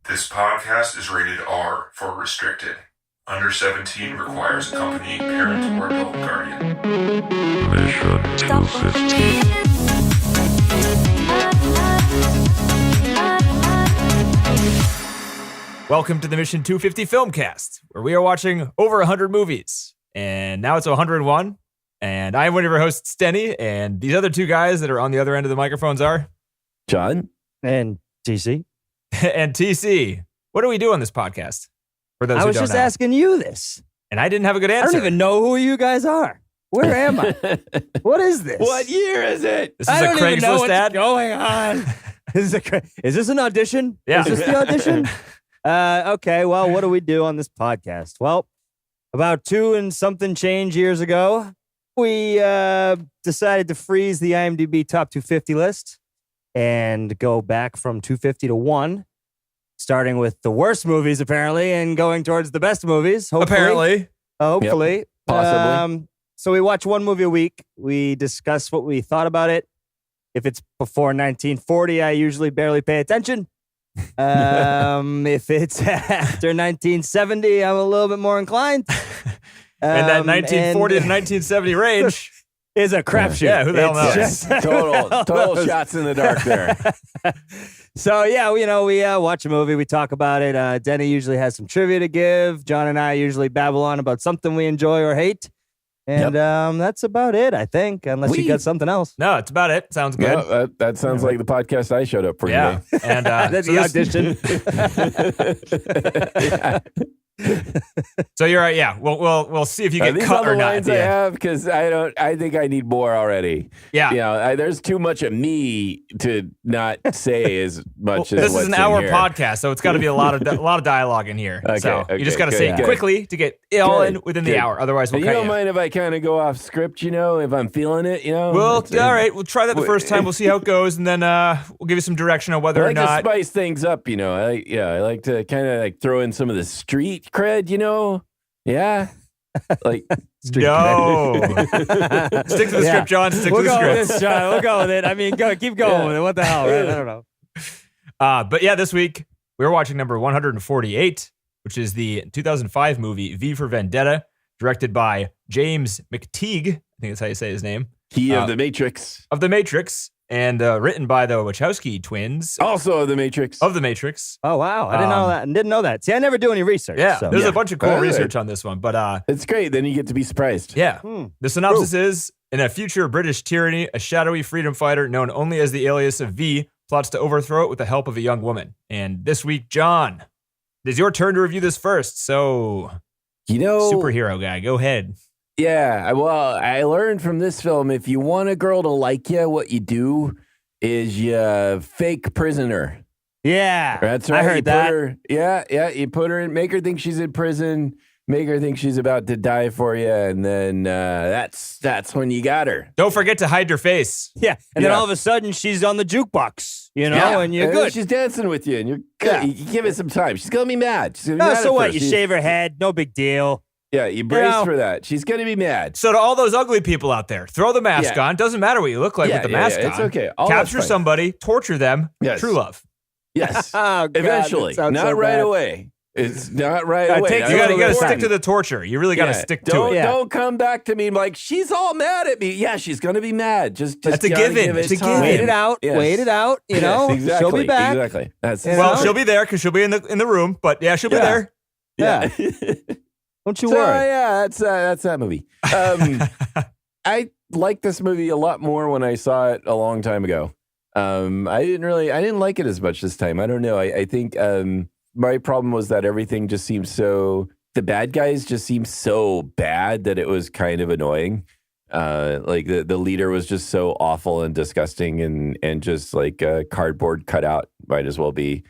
This podcast is rated R for restricted. Under 17 requires accompanying parent or adult guardian. Mission 250. Welcome to the Mission 250 Filmcast, where we are watching over 100 movies. And now it's 101. And I'm one of your hosts, Stenny. And these other two guys that are on the other end of the microphones are John and TC. and TC. What do we do on this podcast? For those I who was don't just know. asking you this. And I didn't have a good I answer. don't even know who you guys are. Where am I? What is this? What year is it? This is I a don't even know Craigslist what's ad. going on. Is this an audition? Yeah. Is this the audition? Okay, well, what do we do on this podcast? Well, about 2 and something change years ago, we decided to freeze the IMDb top 250 list and go back from 250 to 1, starting with the worst movies, apparently, and going towards the best movies, hopefully. Apparently. Hopefully. Possibly. So we watch one movie a week. We discuss what we thought about it. If it's before 1940, I usually barely pay attention. If it's after 1970, I'm a little bit more inclined. And that 1940 to 1970 range. Is a crapshoot. Yeah, who the hell knows? It's just- Total shots in the dark there. So yeah, we watch a movie, we talk about it. Denny usually has some trivia to give. John and I usually babble on about something we enjoy or hate. And that's about it, I think, unless you got something else. No, it's about it. Sounds good. No, that sounds like the podcast I showed up for Yeah. today. And That's so the audition. So you're right. Yeah, we'll see if you Are get these cut all the or not. At lines the I end. have? Because I think I need more already. Yeah. You know, there's too much of me to not say as much as This what's is an in hour here. podcast, so it's got to be a lot of dialogue in here. Okay, so you just got to good, say it good. quickly to get it all Good, in within good. the hour. Otherwise, we'll You cut don't you. mind if I kind of go off script, if I'm feeling it, Well, It's- all right. We'll try that the first time. We'll see how it goes, and then we'll give you some direction on whether I or like to not. spice things up, I like to kind of like throw in some of the street cred, Yeah. Like No. Stick to the script, John. Stick We'll to the go script. with this, John. We'll go with it. I mean, keep going with it. What the hell, right? I don't know. But yeah, this week we were watching number 148, which is the 2005 movie V for Vendetta, directed by James McTeigue. I think that's how you say his name. he of the Matrix. Of The Matrix, and written by the Wachowski twins Also of the Matrix. of The Matrix. Oh, wow. I didn't know that. And didn't know that. See, I never do any research. Yeah, so. there's a bunch of cool All right. research on this one, but It's great. Then you get to be surprised. yeah. Hmm. The synopsis is, in a future British tyranny, a shadowy freedom fighter known only as the alias of V plots to overthrow it with the help of a young woman. And this week, John, it is your turn to review this first. So, superhero guy, go ahead. Yeah. Well, I learned from this film, if you want a girl to like you, what you do is you fake prisoner. Yeah. That's right. I You heard put that. her- you put her in, make her think she's in prison, make her think she's about to die for you, and then that's when you got her. Don't forget to hide your face. Yeah. And then Yeah. all of a sudden, she's on the jukebox, Yeah. and you're then good. She's dancing with you, and you're good. Yeah. You give it some time. She's gonna be mad. She's gonna be No, mad so at what? first. You shave her head. No big deal. Yeah, you brace know. for that. She's gonna be mad. So to all those ugly people out there, throw the mask Yeah. on. Doesn't matter what you look like Yeah, with the yeah, mask yeah, on. it's okay. All that's Capture fine. somebody, torture them. Yes. True love. Yes, Oh, God, eventually, that sounds not so right bad. away. It's not right It away. takes That's You a gotta, what you gotta I'm stick saying. to the torture. You really gotta Yeah. stick to don't, it. Yeah. Don't come back to me like she's all mad at me. Yeah, she's gonna be mad. Just That's a gotta given. give it It's a time. given. Wait it out. Yes. Wait it out. You know, Yes, exactly. she'll be back. Exactly. That's You Well, know? she'll be there because she'll be in the room. But yeah, she'll be Yeah. there. Yeah. Don't you So worry. yeah, that's that movie. I liked this movie a lot more when I saw it a long time ago. I didn't like it as much this time. I don't know. I think my problem was that everything just seemed the bad guys just seemed so bad that it was kind of annoying. Like the leader was just so awful and disgusting and just like a cardboard cutout might as well be.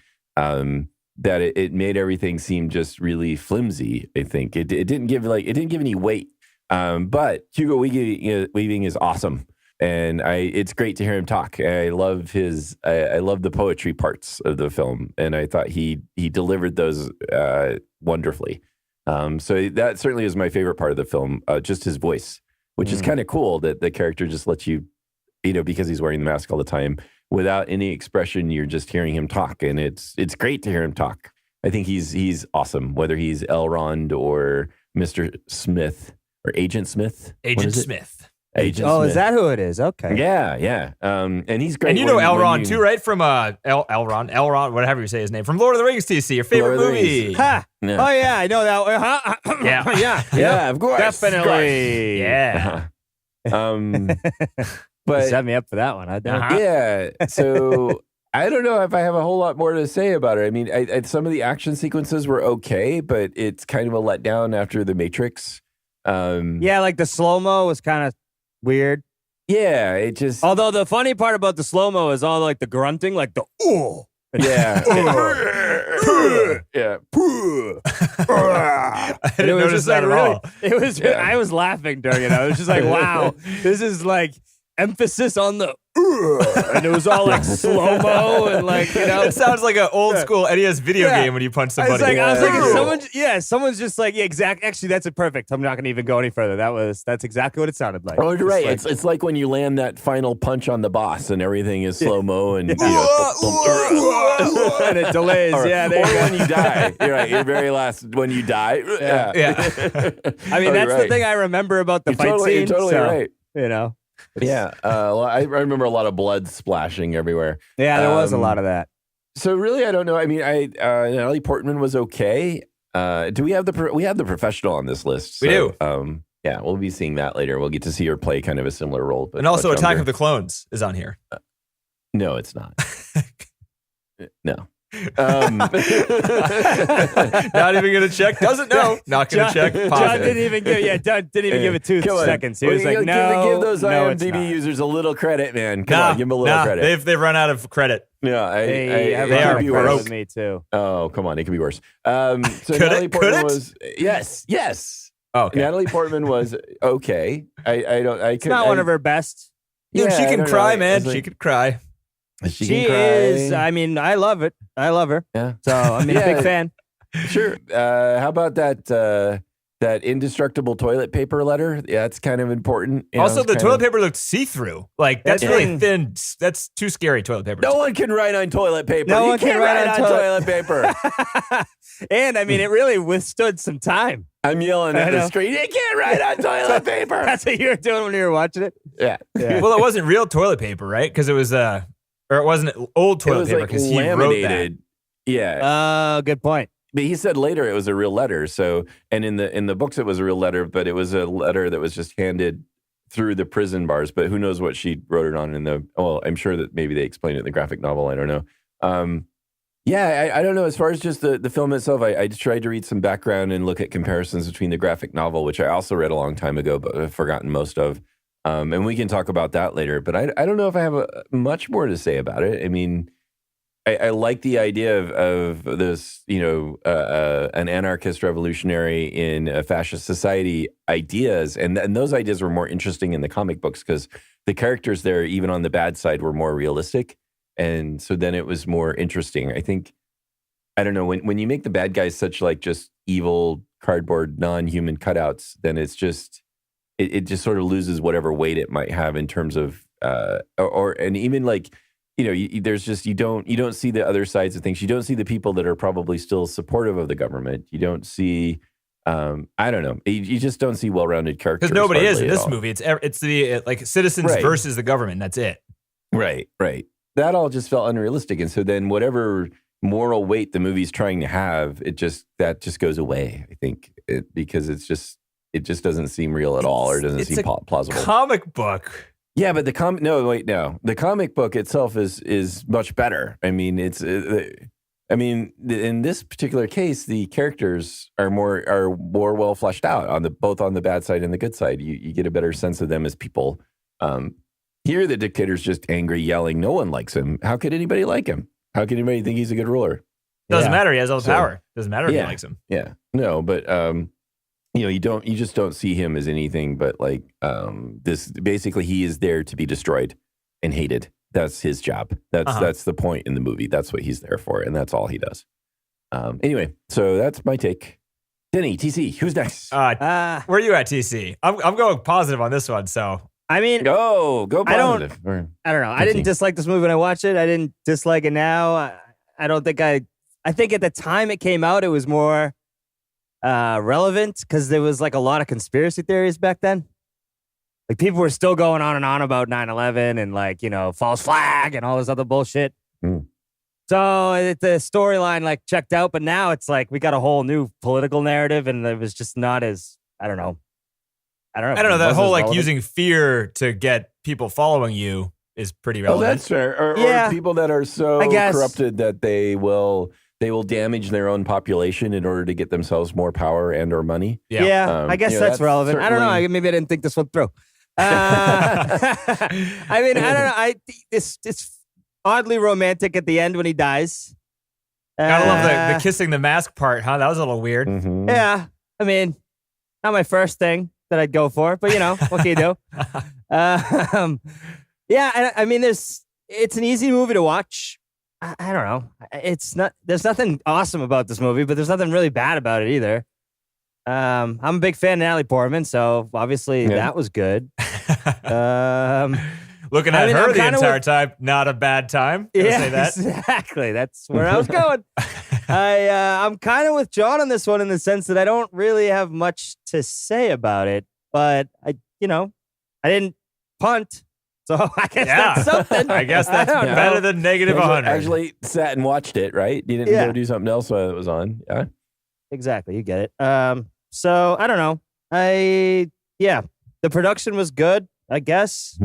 That it made everything seem just really flimsy. I think it didn't give any weight. But Hugo Weaving is awesome, and it's great to hear him talk. I love the poetry parts of the film, and I thought he delivered those wonderfully. So that certainly is my favorite part of the film, just his voice, which is kind of cool that the character just lets you, because he's wearing the mask all the time, without any expression. You're just hearing him talk, and it's great to hear him talk. I think he's awesome, whether he's Elrond or Mr. Smith or Agent Smith. Agent Smith. Agent Oh, Smith. is that who it is? Okay. Yeah. And he's great. And you know Elrond too, right? From Elrond, whatever you say his name, from Lord of the Rings. TC, your favorite Lord of the movie. Rings. Ha! Yeah. Oh yeah, I know that. Yeah. Yeah, of course. Definitely. Yeah. But Set me up for that one. I don't. Uh-huh. yeah, so I don't know if I have a whole lot more to say about it. I mean, some of the action sequences were okay, but it's kind of a letdown after The Matrix. Yeah, like the slow-mo was kind of weird. Yeah, it just Although the funny part about the slow-mo is all like the grunting, like the ooh. yeah. Yeah. I didn't notice that at all. It was. Yeah. I was laughing during it. I was just like, "Wow, this is like emphasis on the," and it was all like slow mo and like It sounds like an old school NES video Yeah. game when you punch I was somebody. like, I was Yeah. thinking, someone's just like, yeah, exact. Actually, that's it. Perfect. I'm not going to even go any further. That's exactly what it sounded like. Oh, you're right. Just It's like when you land that final punch on the boss and everything is slow mo and and it delays. or, Yeah, there or you go. when you die. You're right. Your very last when you die. Yeah. Yeah. I mean, Oh, that's you're the right. thing I remember about the fight scene. You're totally so, right. You know. Yeah. I remember a lot of blood splashing everywhere. Yeah, there was a lot of that. So really, I don't know. I mean, Natalie Portman was okay. Do we have we have the professional on this list? We do. do. Yeah, we'll be seeing that later. We'll get to see her play kind of a similar role, but And also, much Attack younger. of the Clones is on here. No, it's not. No. Not even gonna check. Doesn't know. Not gonna check. John Positive. didn't even give it 2 Come on. seconds. He was like, give those no, it's IMDb not. users a little credit, man. Come on, give them a little credit. They've run out of credit. Yeah, They have they a are lot of be credit worse. with me too. Oh, come on, it could be worse. So Could Natalie it? Portman Could it? was yes. Oh, okay. Natalie Portman was okay. It's not one of her best. Dude, she I can don't know. cry, I man. was She like, can cry. She She can cry. is. I mean, I love it. I love her. Yeah. So I mean, Yeah. big fan. Sure. How about that indestructible toilet paper letter? Yeah, that's kind of important. You know, Also, it's the kind toilet of- paper looked see-through. Like, that's Yeah. really thin. That's too scary, toilet paper. No one can write on toilet paper. No You one can can't write write on on toilet paper. And I mean, it really withstood some time. I'm yelling I at the know. screen. You can't write on toilet paper. That's what you were doing when you were watching it. Yeah. Yeah. Well, it wasn't real toilet paper, right? Because it was, or it wasn't old It toilet was paper like because he wrote that. laminated. Yeah. Oh, good point. But he said later it was a real letter. So, and in the books it was a real letter, but it was a letter that was just handed through the prison bars. But who knows what she wrote it on in the? Well, I'm sure that maybe they explained it in the graphic novel. I don't know. Yeah, I don't know. As far as just the film itself, I just tried to read some background and look at comparisons between the graphic novel, which I also read a long time ago, but I've forgotten most of. And we can talk about that later. But I don't know if I have much more to say about it. I mean, I like the idea of this, an anarchist revolutionary in a fascist society ideas. And those ideas were more interesting in the comic books because the characters there, even on the bad side, were more realistic. And so then it was more interesting. I think, I don't know, when you make the bad guys such like just evil, cardboard, non-human cutouts, then it's just, it just sort of loses whatever weight it might have in terms of, and even like, there's just, you don't see the other sides of things. You don't see the people that are probably still supportive of the government. You don't see, I don't know. You just don't see well-rounded characters. Because nobody is in hardly at this all. movie. It's the like citizens Right. versus the government. That's it. Right. That all just felt unrealistic. And so then whatever moral weight the movie's trying to have, that just goes away, I think, because it just doesn't seem real at all, or doesn't It's seem a plausible. Comic book. Yeah, but the comic book itself is much better. I mean, in this particular case, the characters are more well fleshed out both on the bad side and the good side. You get a better sense of them as people. Here, the dictator's just angry, yelling. No one likes him. How could anybody like him? How can anybody think he's a good ruler? Doesn't Yeah. matter. He has all the So- power. Doesn't matter if Yeah. he likes him. Yeah, no, but you just don't see him as anything but like this. Basically, he is there to be destroyed and hated. That's his job. That's the point in the movie. That's what he's there for, and that's all he does. Anyway, so that's my take. Denny, TC, who's next? Where are you at, TC? I'm going positive on this one. So I mean, Go I don't- positive. Or- I don't know. I Continue. didn't dislike this movie when I watched it. I didn't dislike it now. I don't think I think at the time it came out, it was more relevant because there was like a lot of conspiracy theories back then. Like people were still going on and on about 9/11 and like, false flag and all this other bullshit. Mm. So the storyline like checked out, but now it's like we got a whole new political narrative and it was just not as, I don't know. I don't know. It That wasn't whole as like relevant. using fear to get people following you is pretty Oh, relevant. that's fair. Or Yeah. people that are so I guess. corrupted that they will damage their own population in order to get themselves more power and or money. Yeah. I guess that's relevant. I don't know. Maybe I didn't think this one through. I mean, I don't know. It's oddly romantic at the end when he dies. Gotta love the kissing the mask part, huh? That was a little weird. Mhm. Yeah, I mean, not my first thing that I'd go for, but what can you do? Yeah, I mean, it's an easy movie to watch. I don't know. There's nothing awesome about this movie, but there's nothing really bad about it either. I'm a big fan of Natalie Portman, so obviously that was good. Looking at I mean, her I'm the kinda entire time, not a bad time. Gotta say that. Exactly. That's where I was going. I'm kind of with John on this one in the sense that I don't really have much to say about it, but I didn't punt, so I guess that's something. I guess that's I don't know. better than negative You 100. actually sat and watched it, right? You didn't go do something else while it was on. Yeah. Exactly, you get it. So I don't know. The production was good, I guess.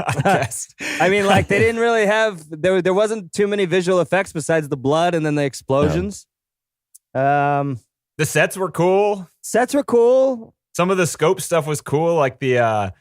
I guess. I mean, like they didn't really have there wasn't too many visual effects besides the blood and then the explosions. The sets were cool. Sets were cool. Some of the scope stuff was cool, like the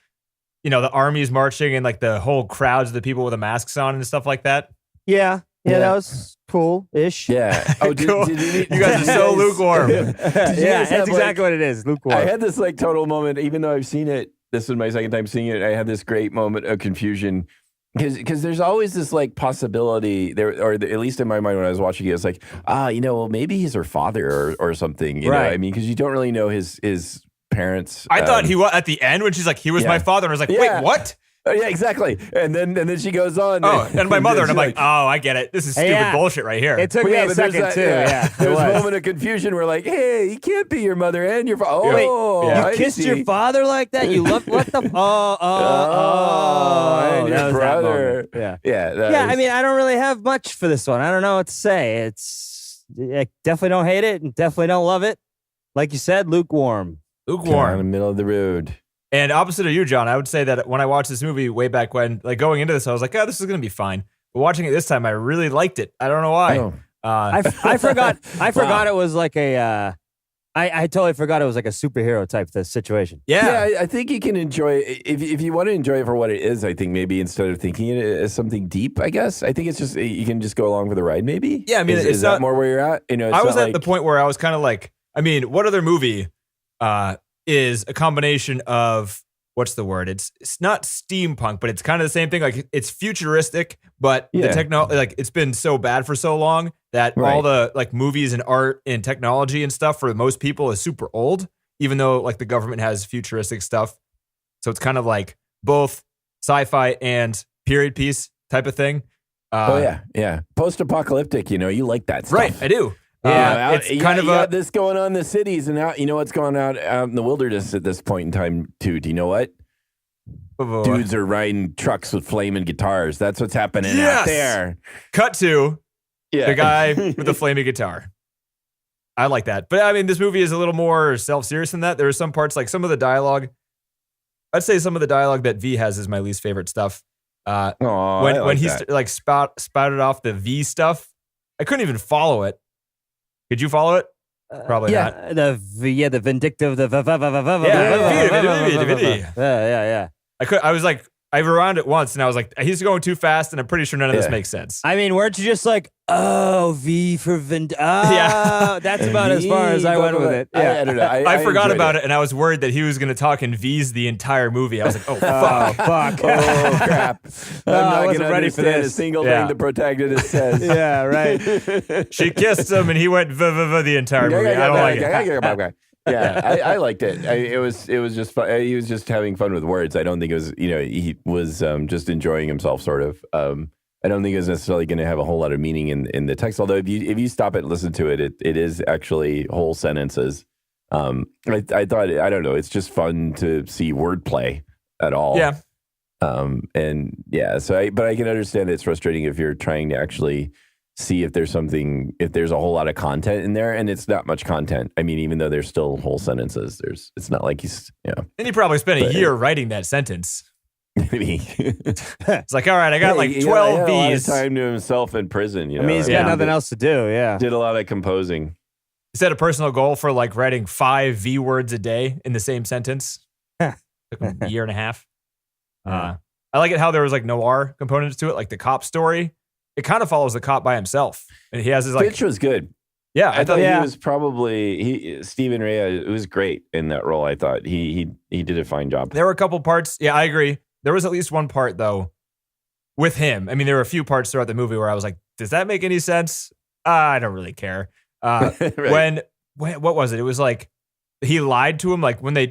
the armies marching and like the whole crowds of the people with the masks on and stuff like that. Yeah, that was cool-ish. Yeah. Oh, Cool. did You guys are so lukewarm. Yeah, that's exactly what it is. Lukewarm. I had this like total moment, even though I've seen it. This was my second time seeing it. I had this great moment of confusion because there's always this like possibility there, or at least in my mind when I was watching it, it's like, well, maybe he's her father or something. You know what I mean? Because you don't really know his parents. I thought he was at the end when she's like, he was my father. And I was like, wait, what? Oh, yeah, exactly. And then she goes on. And my mother. And I'm she's like, oh, I get it. This is stupid bullshit right here. It took me a but there's second that- too. Yeah, There's it a was. moment of confusion where like, hey, he can't be your mother and your father. Wait, Oh, you I kissed see. your father like that? You love what the? and That your was that brother. moment. Yeah. Yeah. Yeah, I mean, I don't really have much for this one. I don't know what to say. I definitely don't hate it and definitely don't love it. Like you said, lukewarm. in the Lukewarm. middle of the road. And opposite of you, John, I would say that when I watched this movie way back when, like going into this, I was like, oh, this is going to be fine. But watching it this time, I really liked it. I don't know why. Oh. I forgot. I forgot it was like a. I totally forgot it was like a superhero type situation. Yeah. I think you can enjoy it. If you want to enjoy it for what it is, I think maybe instead of thinking it as something deep, I guess. I think it's just, you can just go along for the ride maybe. Yeah, I mean, is it's that not- more where you're at? It's I was not at the point where I was kind of like, I mean, what other movie is a combination of, what's the word? It's not steampunk, but it's kind of the same thing. Like it's futuristic, but the technology, like it's been so bad for so long that all the like movies and art and technology and stuff for most people is super old, even though like the government has futuristic stuff. So it's kind of like both sci-fi and period piece type of thing. yeah. Post-apocalyptic, you like that stuff. Right, I do. Yeah, it's kind of you got this going on in the cities, and now you know what's going on out in the wilderness at this point in time too. Do you know what? Dudes are riding trucks with flaming guitars. That's what's happening out there. Cut to Yeah. the guy with the flaming guitar. I like that. But I mean, this movie is a little more self-serious than that. There are some parts, like some of the dialogue. I'd say some of the dialogue that V has is my least favorite stuff. When he spouted off the V stuff, I couldn't even follow it. Could you follow it? Probably not. The vindictive, Yeah. I was like, I rewound it once and I was like, he's going too fast and I'm pretty sure none of this makes sense. I mean, weren't you just like, oh, V for Vendetta? Yeah. That's about as far as I went with it. I don't know. I forgot about it and I was worried that he was going to talk in V's the entire movie. I was like, oh, fuck. Fuck. Oh crap! I'm I not wasn't going to ready for understand this. a single Yeah. thing the protagonist says. Yeah, right. She kissed him and he went the entire movie. I don't like it. Yeah, I liked it. It was just fun. He was just having fun with words. I don't think it was, he was just enjoying himself, sort of. I don't think it was necessarily going to have a whole lot of meaning in the text. Although if you stop it and listen to it, it is actually whole sentences. I thought, I don't know, it's just fun to see wordplay at all. Yeah. And yeah, but I can understand it's frustrating if you're trying to actually see if there's a whole lot of content in there, and it's not much content. I mean, even though there's still whole sentences, it's not like he's, And he probably spent a year writing that sentence. Maybe. It's like, all right, I got like 12 he had a lot of V's. time to himself in prison. I mean, he's got nothing else to do. Yeah. Did a lot of composing. He set a personal goal for like writing 5 V words a day in the same sentence. Took him a year and a half. I like it how there was like noir components to it, like the cop story. It kind of follows the cop by himself, and he has his like. Fitch was good. Yeah, I thought he was probably Stephen Rea. It was great in that role. I thought he did a fine job. There were a couple parts. Yeah, I agree. There was at least one part though with him. I mean, there were a few parts throughout the movie where I was like, "Does that make any sense?" I don't really care. Right. When what was it? It was like he lied to him, like when they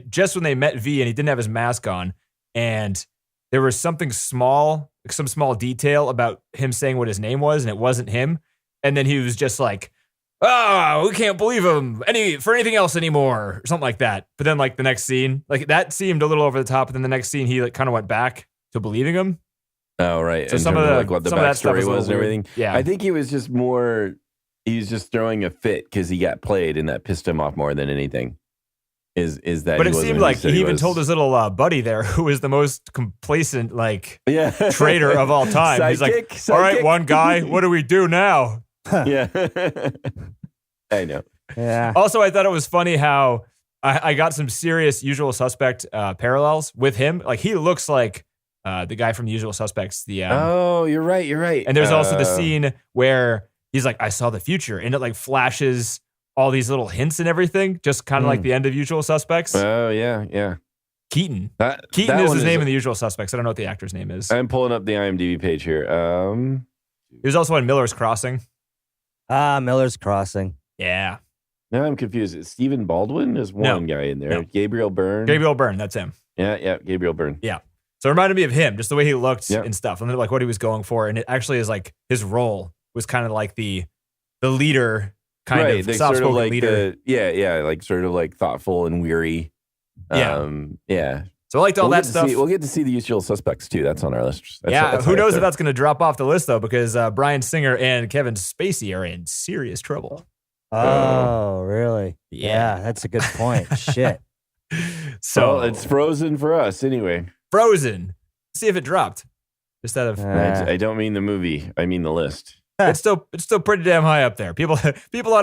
met V and he didn't have his mask on, and there was something small, some small detail about him saying what his name was, and it wasn't him. And then he was just like, "Oh, we can't believe him for anything else anymore," or something like that. But then, like the next scene, like that seemed a little over the top. And then the next scene, he like kind of went back to believing him. Oh, right. So some of the like what the backstory was and everything. Yeah, I think he was just more. He was just throwing a fit because he got played, and that pissed him off more than anything. Is that? But it seemed like he even told his little buddy there, who is the most complacent traitor of all time. He's like, "All right, one guy, what do we do now?" Yeah, I know. Yeah. Also, I thought it was funny how I got some serious Usual Suspect parallels with him. Like he looks like the guy from Usual Suspects. Oh, you're right. You're right. And there's also the scene where he's like, "I saw the future," and it like flashes all these little hints and everything, just kind of like the end of Usual Suspects. Oh, yeah. Keaton. That Keaton is his is name in the Usual Suspects. I don't know what the actor's name is. I'm pulling up the IMDb page here. He was also in Miller's Crossing. Miller's Crossing. Yeah. Now I'm confused. Is Stephen Baldwin? There's one guy in there. No. Gabriel Byrne. Gabriel Byrne, that's him. Yeah, Gabriel Byrne. Yeah. So it reminded me of him, just the way he looked Yeah. and stuff, and then like what he was going for. And it actually is like his role was kind of like the leader, kind of soft-spoken like leader. like sort of like thoughtful and weary. Yeah. So I liked all that stuff. We'll get to see the Usual Suspects too. That's on our list. Who knows if that's going to drop off the list though, because Bryan Singer and Kevin Spacey are in serious trouble. Oh, really? Yeah. That's a good point. Shit. So well, it's Frozen for us anyway. Frozen. See if it dropped. Just out of I don't mean the movie. I mean the list. it's still pretty damn high up there. People on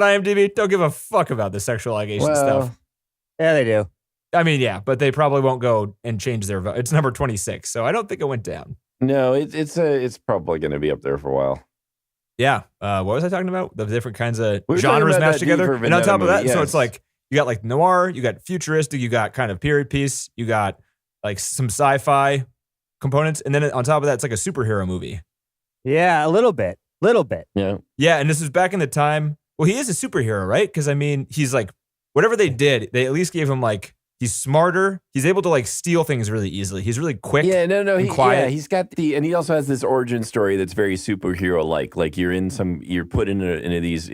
IMDb don't give a fuck about the sexual allegation stuff. Yeah, they do. I mean, yeah, but they probably won't go and change their vote. It's number 26, so I don't think it went down. No, it's probably going to be up there for a while. Yeah. What was I talking about? The different kinds of We were genres talking about mashed that together. D for And on top of that, Vendetta so movie, it's like you got like noir, you got futuristic, you got kind of period piece, you got like some sci-fi components, and then on top of that, it's like a superhero movie. Yeah, a little bit. Yeah. Yeah, and this is back in the time. Well, he is a superhero, right? Because I mean, he's like whatever they did, they at least gave him like he's smarter. He's able to like steal things really easily. He's really quick. Yeah, no, and quiet. Yeah, he's got and he also has this origin story that's very superhero like. Like you're put into these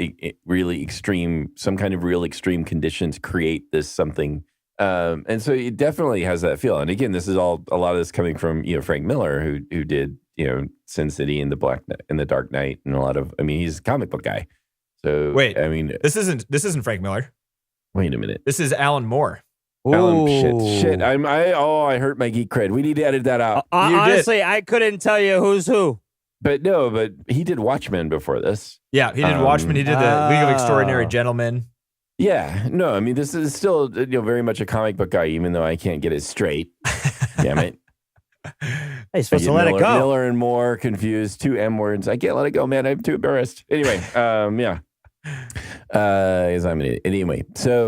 really extreme, some kind of real extreme conditions, create this something. And so it definitely has that feel. And again, this is a lot of this coming from Frank Miller, who did Sin City and the Dark Knight, and a lot of. I mean, he's a comic book guy. So wait, I mean, this isn't Frank Miller. Wait a minute, This is Alan Moore. Shit. I hurt my geek cred. We need to edit that out. Honestly, I couldn't tell you who's who. But he did Watchmen before this. Yeah, he did Watchmen. He did the League of Extraordinary Gentlemen. Yeah, no, I mean this is still very much a comic book guy, even though I can't get it straight. Damn it! He's supposed to let it go. Miller and Moore confused, 2 M words. I can't let it go, man. I'm too embarrassed. Anyway, yeah. Because I'm an idiot. Anyway, so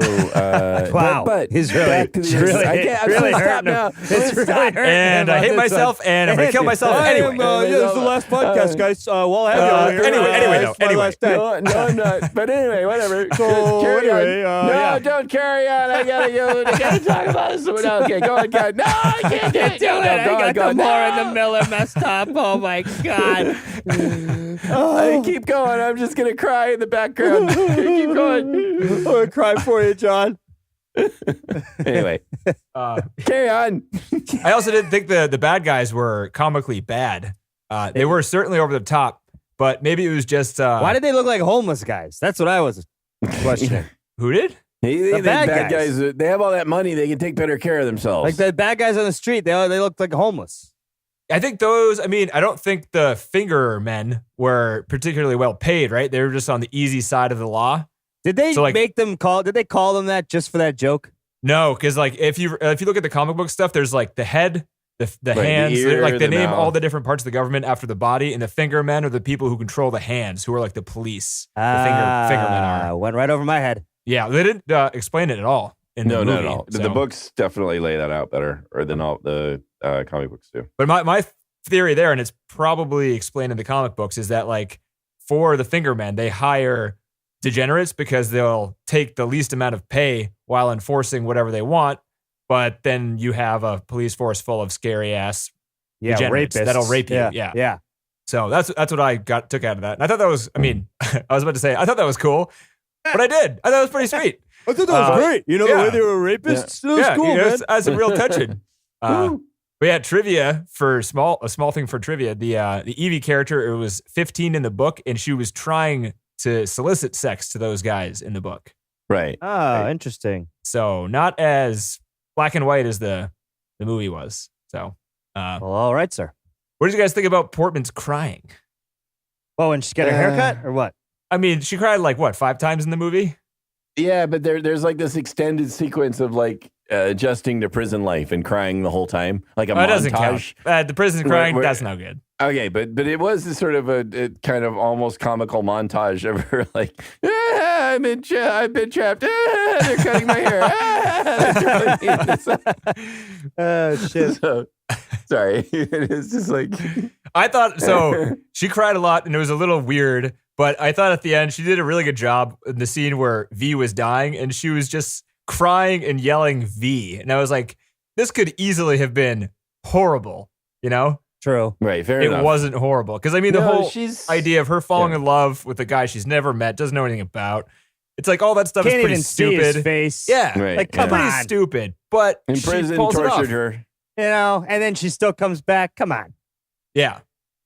Wow. but He's really, back to the really, I can't, I'm really gonna stop hurting now. him. It's really hurting And him I on hate this myself, one. and I'm going to kill myself anyway. Yeah, this is the last podcast, guys. Well, I'll have you over here. Anyway, It's my last day. No, I'm not. But anyway, whatever. So, Carry anyway, on. No, yeah. don't carry on. I gotta go. I gotta talk about this. No, okay, go on, God. No, I can't do it. Do it. I Go on, got go the on. more No. in the Miller messed up. Oh, my God. I keep going. I'm just gonna cry in the background. Keep going. I'm going to cry for you, John. Anyway, Uh, carry on. I also didn't think the bad guys were comically bad. They were certainly over the top, but maybe it was just... Why did they look like homeless guys? That's what I was questioning. Who did? The bad bad guys. guys, they have all that money. They can take better care of themselves. Like the bad guys on the street, they looked like homeless. I think those... I mean, I don't think the finger men were particularly well paid, right? They were just on the easy side of the law. Did they So, like- make them call? Did they call them that just for that joke? No, because like if you look at the comic book stuff, there's like the head, the the hands, ear, like they the name mouth. all the different parts of the government after the body, and the finger men are the people who control the hands, who are like the police. The finger men are. Went right over my head. Yeah, they didn't explain it at all in the no, movie. not at all. so- The books definitely lay that out better, or than all the comic books do. But my theory there, and it's probably explained in the comic books, is that like for the finger men, they hire degenerates because they'll take the least amount of pay while enforcing whatever they want. But then you have a police force full of scary ass Yeah, degenerates rapists. that'll rape you. Yeah. yeah. So that's what I took out of that. And I thought that was, I mean, I was about to say, I thought that was cool, but I did. I thought it was pretty sweet. I thought that was great. You know, the yeah. way they were rapists. That was cool, you know, man. it's some real touching. Woo. But yeah, trivia for a small thing for trivia. The Evie character, it was 15 in the book, and she was trying to solicit sex to those guys in the book. Right. Oh, interesting. So not as black and white as the movie was. So Well, all right, sir. what did you guys think about Portman's crying? Oh, and she got her haircut or what? I mean, she cried like what, 5 times in the movie? Yeah, but there's like this extended sequence of like adjusting to prison life and crying the whole time, like a Oh, it doesn't count. montage. The prison crying, Where- that's no good. Okay, but it was this sort of a kind of almost comical montage of her like, I've been trapped. They're cutting my hair. Oh, shit. So, sorry, it's just like I thought so. She cried a lot, and it was a little weird. But I thought at the end she did a really good job in the scene where V was dying, and she was just crying and yelling V, and I was like, this could easily have been horrible, you know? True. right. Fair It enough. wasn't horrible because I mean the No, whole she's- idea of her falling yeah. in love with a guy she's never met, doesn't know anything about. It's like all that stuff Can't is pretty even see his stupid. face. Yeah, Right, like yeah. pretty Come on. stupid. But In she prison, pulls it off. tortured her. You know, and then she still comes back. Come on. Yeah,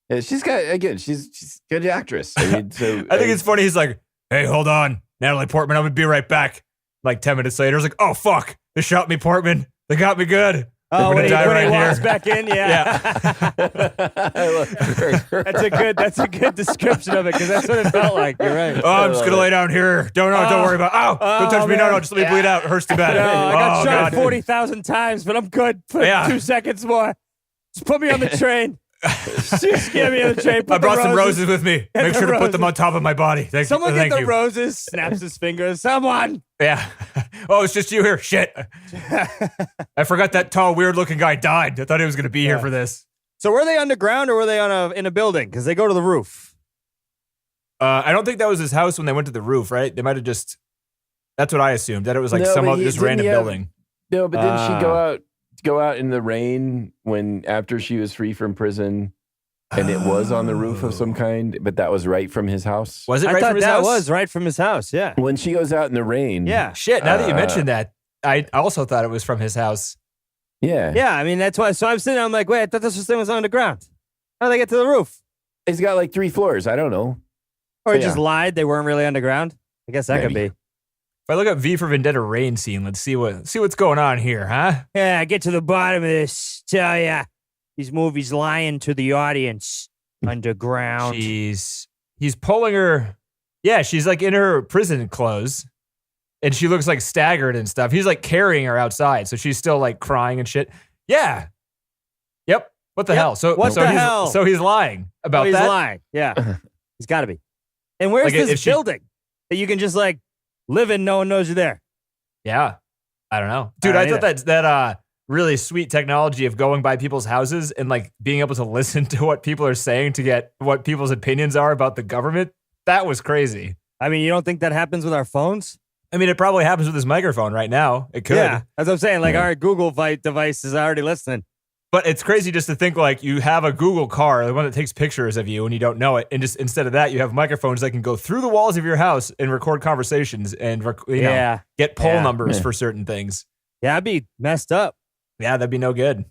Yeah, she's got again. She's a good actress. I mean, so I think it's funny. He's like, "Hey, hold on, Natalie Portman, I'm gonna be right back." Like 10 minutes later, I was like, "Oh fuck, they shot me, Portman. They got me good." Oh, We're when gonna he, die when he right walks here. back in, yeah. That's a good description of it because that's what it felt like. You're right. Oh, I'm just gonna lay down here. Don't worry about. Don't touch me. man. No, just let me bleed out. It hurts too bad. No, I got Oh, shot God. 40,000 times, but I'm good for Yeah. 2 seconds more. Just put me on the train. Just get me on the train. Put I brought the some roses with me. Get Make the sure to put roses. them on top of my body. Someone Thank get the you. roses. Snaps his fingers. Someone. Yeah. Oh, it's just you here. Shit. I forgot that tall, weird-looking guy died. I thought he was going to be here for this. So were they underground or were they in a building? Because they go to the roof. I don't think that was his house when they went to the roof, right? They might have just. That's what I assumed. That it was like No, some but other this didn't random he have- building. No, but didn't she Ah. go out in the rain when after she was free from prison, and it was on the roof of some kind, but that was right from his house. Was it I right thought from his that house? was right from his house. Yeah. When she goes out in the rain, Yeah. Shit. Now that you Uh, mentioned that, I also thought it was from his house. yeah, Yeah. I mean, that's why. So I'm sitting there, I'm like, wait, I thought this thing was underground. How did they get to the roof? It's got like 3 floors. I don't know. Or he Yeah. just lied. They weren't really underground. I guess that could Maybe. be. If I look up V for Vendetta rain scene, let's see what's going on here, huh? Yeah, get to the bottom of this. Tell ya, these movies lying to the audience. Underground. He's pulling her. Yeah, she's like in her prison clothes, and she looks like staggered and stuff. He's like carrying her outside, so she's still like crying and shit. Yeah. Yep. What the Yep. hell? So What so the he's, hell? So he's lying about He's that. lying. Yeah, he's got to be. And where's Like, if this she- building that you can just like living, no one knows you're there. Yeah. I don't know. Dude, I I don't thought that really sweet technology of going by people's houses and like being able to listen to what people are saying to get what people's opinions are about the government, that was crazy. I mean, you don't think that happens with our phones? I mean, it probably happens with this microphone right now. It could. Yeah, that's what I'm saying. Like our Google device is already listening. But it's crazy just to think like you have a Google car, the one that takes pictures of you and you don't know it. And just instead of that, you have microphones that can go through the walls of your house and record conversations and get poll numbers for certain things. Yeah, I'd be messed up. Yeah, that'd be no good.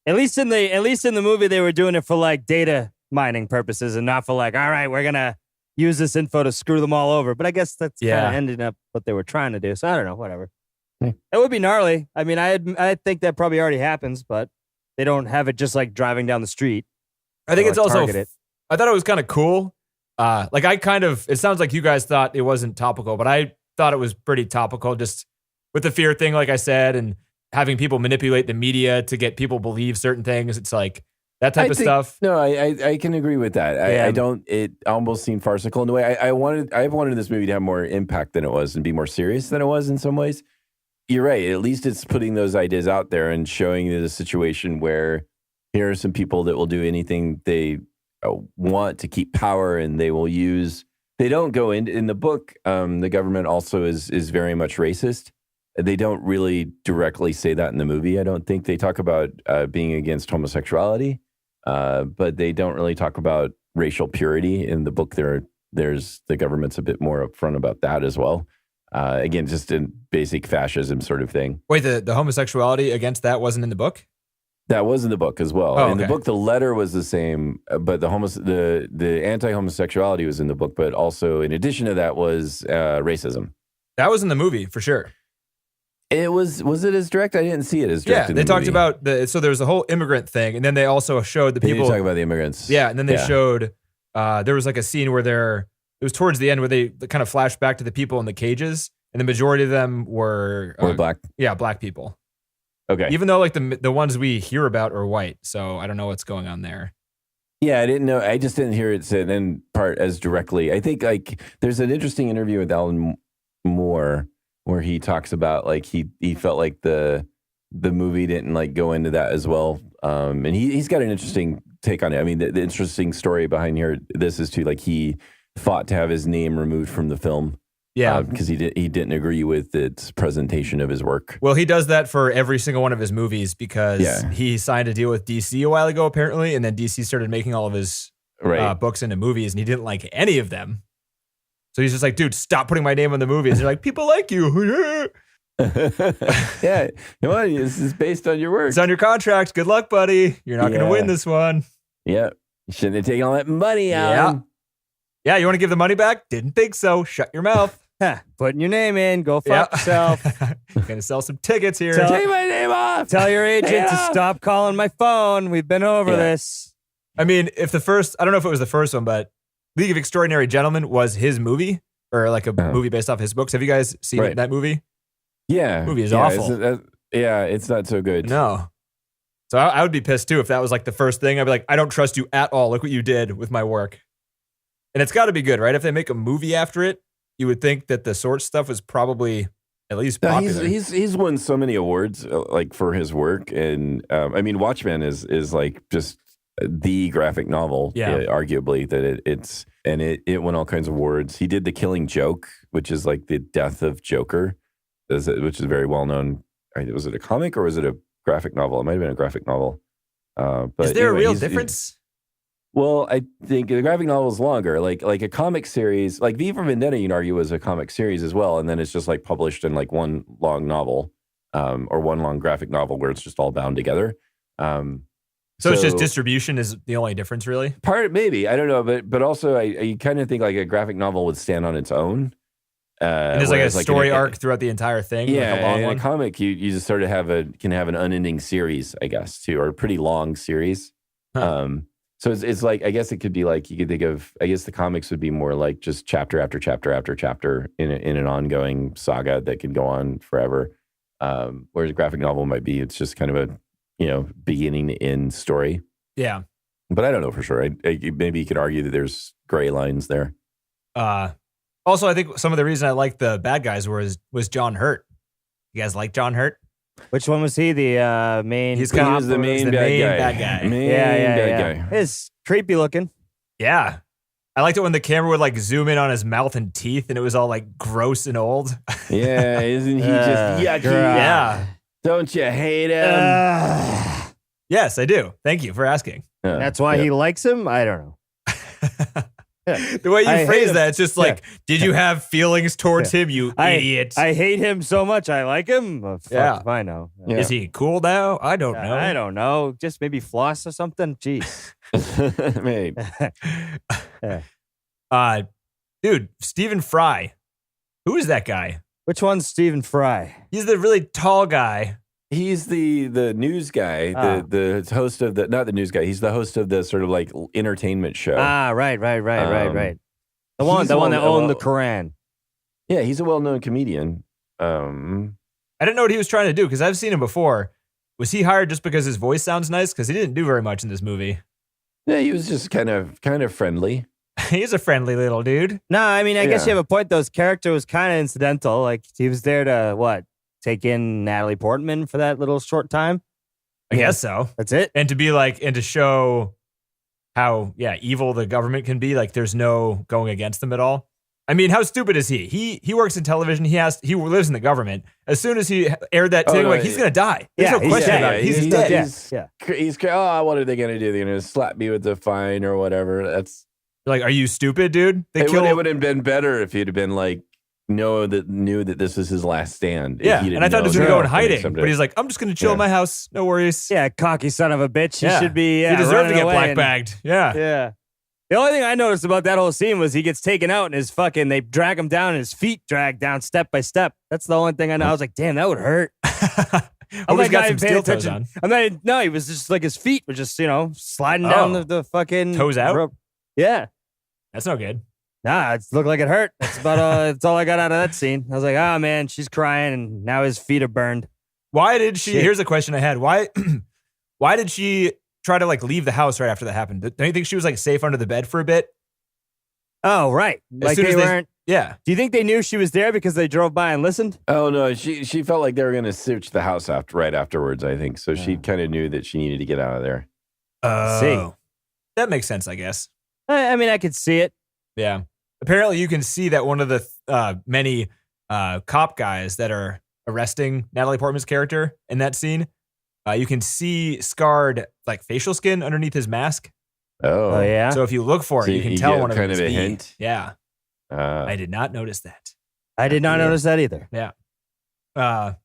At least in the movie, they were doing it for like data mining purposes and not for like, all right, we're gonna use this info to screw them all over. But I guess that's kind of ending up what they were trying to do. So I don't know, whatever. It would be gnarly. I mean, I think that probably already happens, but they don't have it just like driving down the street. I think it's also, I thought it was kind of cool. It sounds like you guys thought it wasn't topical, but I thought it was pretty topical just with the fear thing, like I said, and having people manipulate the media to get people believe certain things. It's like that type of stuff. No, I can agree with that. I don't, it almost seemed farcical in a way. I wanted this movie to have more impact than it was and be more serious than it was in some ways. You're right. At least it's putting those ideas out there and showing you the situation where here are some people that will do anything they want to keep power, and they will use. They don't go in the book. The government also is very much racist. They don't really directly say that in the movie. I don't think they talk about being against homosexuality, but they don't really talk about racial purity in the book. There's the government's a bit more upfront about that as well. Again, just in basic fascism sort of thing. Wait, the homosexuality against that wasn't in the book? That was in the book as well. Oh, in the book, the letter was the same, but the anti-homosexuality was in the book, but also in addition to that was racism. That was in the movie for sure. It was it as direct? I didn't see it as direct. Yeah, they talked about so there was a whole immigrant thing, and then they also showed the people. They talk about the immigrants. Yeah, and then they showed there was like a scene where it was towards the end where they kind of flashed back to the people in the cages, and the majority of them were black. Yeah, black people. Okay. Even though like the ones we hear about are white, so I don't know what's going on there. Yeah, I didn't know. I just didn't hear it said in part as directly. I think like there's an interesting interview with Alan Moore where he talks about like he felt like the movie didn't like go into that as well. And he's got an interesting take on it. I mean, the interesting story behind this is too, like he fought to have his name removed from the film. Yeah, because he didn't agree with its presentation of his work. Well, he does that for every single one of his movies because he signed a deal with DC a while ago, apparently, and then DC started making all of his books into movies, and he didn't like any of them. So he's just like, dude, stop putting my name on the movies. They're like, people like you. Yeah, you know what? This is based on your work. It's on your contract. Good luck, buddy. You're not going to win this one. Yeah, you shouldn't have taken all that money out. Yeah, you want to give the money back? Didn't think so. Shut your mouth. Putting your name in. Go fuck yourself. Gonna sell some tickets here. Take my name off. Tell your agent to stop calling my phone. We've been over this. I mean, I don't know if it was the first one, but League of Extraordinary Gentlemen was his movie, or like a movie based off his books. Have you guys seen that movie? Yeah. The movie is awful. It's not so good. No. So I would be pissed too if that was like the first thing. I'd be like, I don't trust you at all. Look what you did with my work. And it's got to be good, right? If they make a movie after it, you would think that the Sword stuff was probably at least popular. He's won so many awards like for his work, and I mean, Watchmen is like just the graphic novel, arguably that it won all kinds of awards. He did The Killing Joke, which is like the death of Joker, which is very well known. Was it a comic or was it a graphic novel? It might have been a graphic novel. But is there a real difference? Well, I think the graphic novel is longer. Like a comic series, like V for Vendetta, you can argue was a comic series as well, and then it's just like published in like one long novel, or one long graphic novel where it's just all bound together. So it's just distribution is the only difference, really? Maybe, I don't know, but also I kind of think like a graphic novel would stand on its own. And there's like a story arc throughout the entire thing. Yeah, like a long in one. A comic you just sort of can have an unending series, I guess, too, or a pretty long series. So it's like, I guess it could be like, you could think of, I guess the comics would be more like just chapter after chapter after chapter in an ongoing saga that can go on forever. Whereas a graphic novel might be, it's just kind of a, beginning to end story. Yeah. But I don't know for sure. Maybe you could argue that there's gray lines there. Also, I think some of the reason I liked the bad guys was John Hurt. You guys like John Hurt? Which one was he? The main. He's He kind was the main bad guy. Main bad guy. It's creepy looking. Yeah. I liked it when the camera would like zoom in on his mouth and teeth and it was all like gross and old. Yeah, isn't he just yucky? Yeah. Don't you hate him? Yes, I do. Thank you for asking. That's why he likes him? I don't know. The way I you hate phrase him. that, it's just like, did you have feelings towards him, you idiot? I hate him so much. I like him. Oh, fuck Yeah. if I know. Yeah. Is he cool now? I don't know. I don't know. Just maybe floss or something. Jeez. Maybe. Dude, Stephen Fry. Who is that guy? Which one's Stephen Fry? He's the really tall guy. He's the news guy, the host of the, not the news guy. He's the host of the sort of like entertainment show. Right. The one he's that one- owned the Quran. Yeah, he's a well-known comedian. I didn't know what he was trying to do because I've seen him before. Was he hired just because his voice sounds nice? Because he didn't do very much in this movie. Yeah, he was just kind of friendly. He's a friendly little dude. No, I mean, I guess Yeah. you have a point. Those character was kind of incidental. Like he was there to take in Natalie Portman for that little short time. I guess so. That's it. And to be like, and to show how, evil the government can be. Like, there's no going against them at all. I mean, how stupid is he? He works in television. He lives in the government. As soon as he aired that thing, he's gonna die. There's no question about it. He's dead. He's what are they gonna do? They're gonna slap me with the fine or whatever. That's Like, are you stupid, dude? it would have been better if he'd have been like, knew that this was his last stand. Yeah, He didn't and I thought he was know going to go in that hiding, someday. but he's like, I'm just going to chill in my house. No worries. Yeah, cocky son of a bitch. He should be. he deserved to running get away black and- bagged. Yeah. Yeah. The only thing I noticed about that whole scene was he gets taken out and they drag him down and his feet drag down step by step. That's the only thing I know. I was like, damn, that would hurt. Oh, he's got some steel toes on. No, he was just like his feet were just, sliding down the fucking Toes out? rope. Yeah. That's no good. Nah, it looked like it hurt. That's about that's all I got out of that scene. I was like, oh man, she's crying and now his feet are burned. Why did she? Shit. Here's a question I had. Why did she try to like leave the house right after that happened? Don't you think she was like safe under the bed for a bit? Oh, right. As Like soon they as weren't. Yeah. Do you think they knew she was there because they drove by and listened? Oh no, she felt like they were going to search the house right afterwards. I think so. She kind of knew that she needed to get out of there. See. That makes sense, I guess. I mean, I could see it. Yeah. Apparently, you can see that one of the many cop guys that are arresting Natalie Portman's character in that scene, you can see scarred like facial skin underneath his mask. Oh, yeah. So if you look for it, So you can you tell get one of kind them of is a V. hint? Yeah. I did not notice that. I did not notice that either. Yeah. I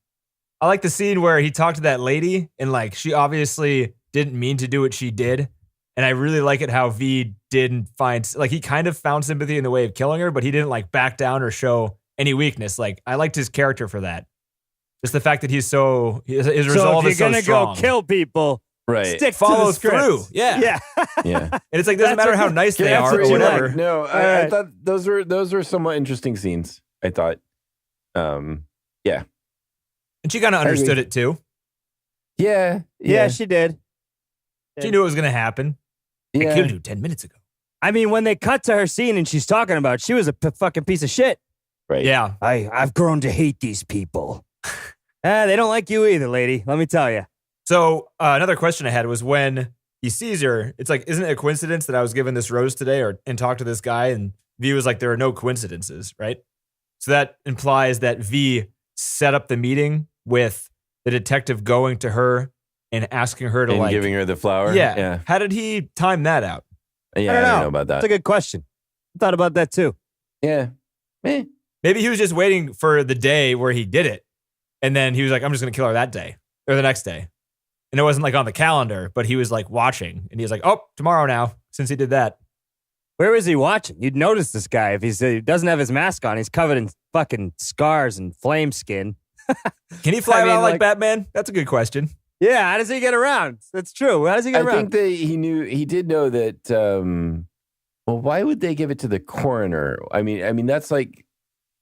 like the scene where he talked to that lady and like she obviously didn't mean to do what she did. And I really like it how V didn't he kind of found sympathy in the way of killing her, but he didn't like back down or show any weakness. Like I liked his character for that. Just the fact that his resolve is so strong. So if you're gonna go kill people, right. stick Follow to the script. through. Yeah. Yeah. Yeah. And it's like, doesn't That's matter what how you- nice they That's are what or you whatever. like. No, I thought those were somewhat interesting scenes. I thought. Yeah. And she kind of understood it too. Yeah. Yeah, she did. She knew it was going to happen. I Yeah. killed you 10 minutes ago. I mean, when they cut to her scene and she's talking about, she was a fucking piece of shit. Right. Yeah. I've grown to hate these people. They don't like you either, lady. Let me tell you. So another question I had was when he sees her, it's like, isn't it a coincidence that I was given this rose today and talked to this guy? And V was like, there are no coincidences, right? So that implies that V set up the meeting with the detective going to her and asking her to And like giving her the flower. Yeah. Yeah. How did he time that out? Yeah. I don't know. about That's that. a good question. I thought about that too. Yeah. Eh. Maybe he was just waiting for the day where he did it. And then he was like, I'm just going to kill her that day or the next day. And it wasn't like on the calendar, but he was like watching and he was like, oh, tomorrow now, since he did that. Where is he watching? You'd notice this guy if he doesn't have his mask on. He's covered in fucking scars and flame skin. Can he fly I mean, around like like- Batman? That's a good question. Yeah, how does he get around? That's true. How does he get I around? think that he did know that. Well, why would they give it to the coroner? I mean, that's like.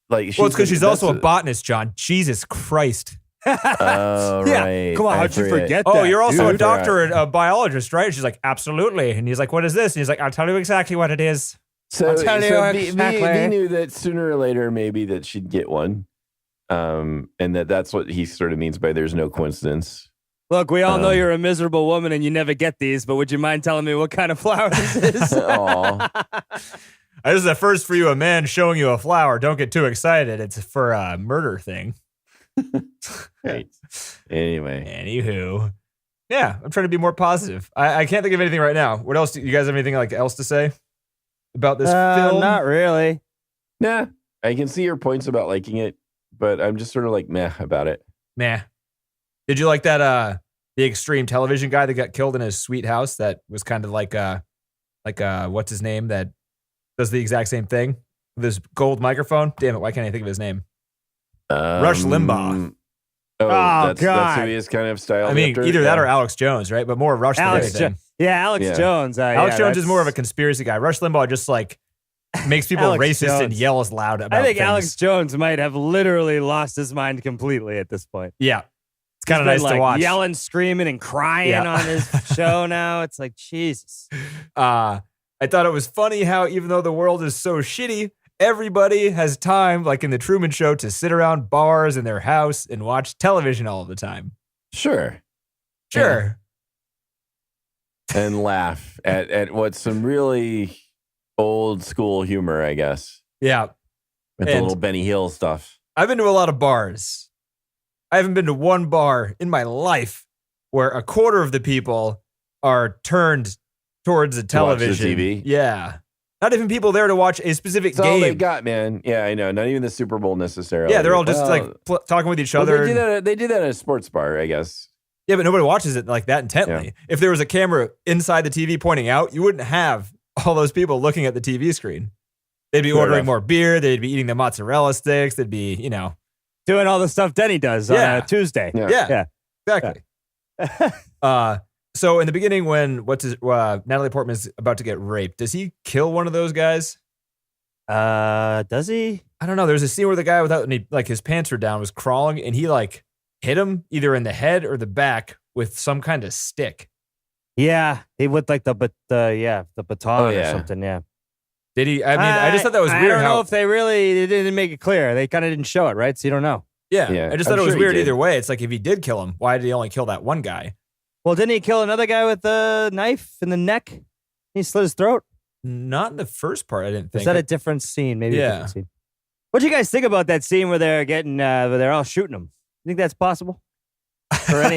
Well, it's because she's also a botanist, John. Jesus Christ. Oh, Yeah. right. Come on, I how'd you forget Oh, that? you're also Dude, a doctor and a biologist, right? She's like, absolutely. And he's like, what is this? And he's like, I'll tell you exactly what it is. So, I'll tell you V exactly. knew that sooner or later, maybe that she'd get one. And that's what he sort of means by there's no coincidence. Look, we all know you're a miserable woman and you never get these, but would you mind telling me what kind of flower this is? Aw. This is a first for you, a man showing you a flower. Don't get too excited. It's for a murder thing. Right. Anyway. Anywho. Yeah, I'm trying to be more positive. I can't think of anything right now. What else? You guys have anything else to say about this film? Not really. Nah, I can see your points about liking it, but I'm just sort of like meh about it. Nah. Did you like that the extreme television guy that got killed in his sweet house that was kind of like what's his name that does the exact same thing with his gold microphone? Damn it, why can't I think of his name? Rush Limbaugh. Oh, that's God. who he is kind of styled I mean, after? either that or Alex Jones, right? But more Rush than anything. Alex Yeah. Jones. Alex Jones is that's- more of a conspiracy guy. Rush Limbaugh just makes people Alex racist and Jones. yells loud about I think things. Alex Jones might have literally lost his mind completely at this point. Yeah. It's kind of He's nice been, to watch. Yelling, screaming, and crying Yeah. on his show now. It's like, Jesus. I thought it was funny how even though the world is so shitty, everybody has time, like in the Truman Show, to sit around bars in their house and watch television all the time. Sure. Sure. And laugh at what's some really old school humor, I guess. Yeah. With the And- little Benny Hill stuff. I've been to a lot of bars. I haven't been to one bar in my life where a quarter of the people are turned towards a watch the television. TV? Yeah. Not even people there to watch a specific That's all they game. got, man. Yeah, I know. Not even the Super Bowl necessarily. Yeah, they're all just Well, talking with each well, other. they do that at a sports bar, I guess. Yeah, but nobody watches it like that intently. Yeah. If there was a camera inside the TV pointing out, you wouldn't have all those people looking at the TV screen. They'd be Fair ordering enough. more beer. They'd be eating the mozzarella sticks. They'd be, Doing all the stuff Denny does on Yeah. a Tuesday. yeah, exactly. So in the beginning, when Natalie Portman is about to get raped, does he kill one of those guys? Does he? I don't know. There's a scene where the guy without any, his pants were down was crawling, and he hit him either in the head or the back with some kind of stick. Yeah, he would like the baton Oh, or yeah. something. Yeah. Did he? I mean, I just thought that was weird. I don't know how, if they didn't make it clear. They kind of didn't show it, right? So you don't know. yeah, Yeah, I just I'm thought it was sure he weird did. either way. It's like if he did kill him, why did he only kill that one guy? Well, didn't he kill another guy with a knife in the neck? He slit his throat. Not in the first part, I didn't think. Is that a different scene? Maybe a Yeah. different scene. What do you guys think about that scene where they're getting, where they're all shooting him? You think that's possible? For any?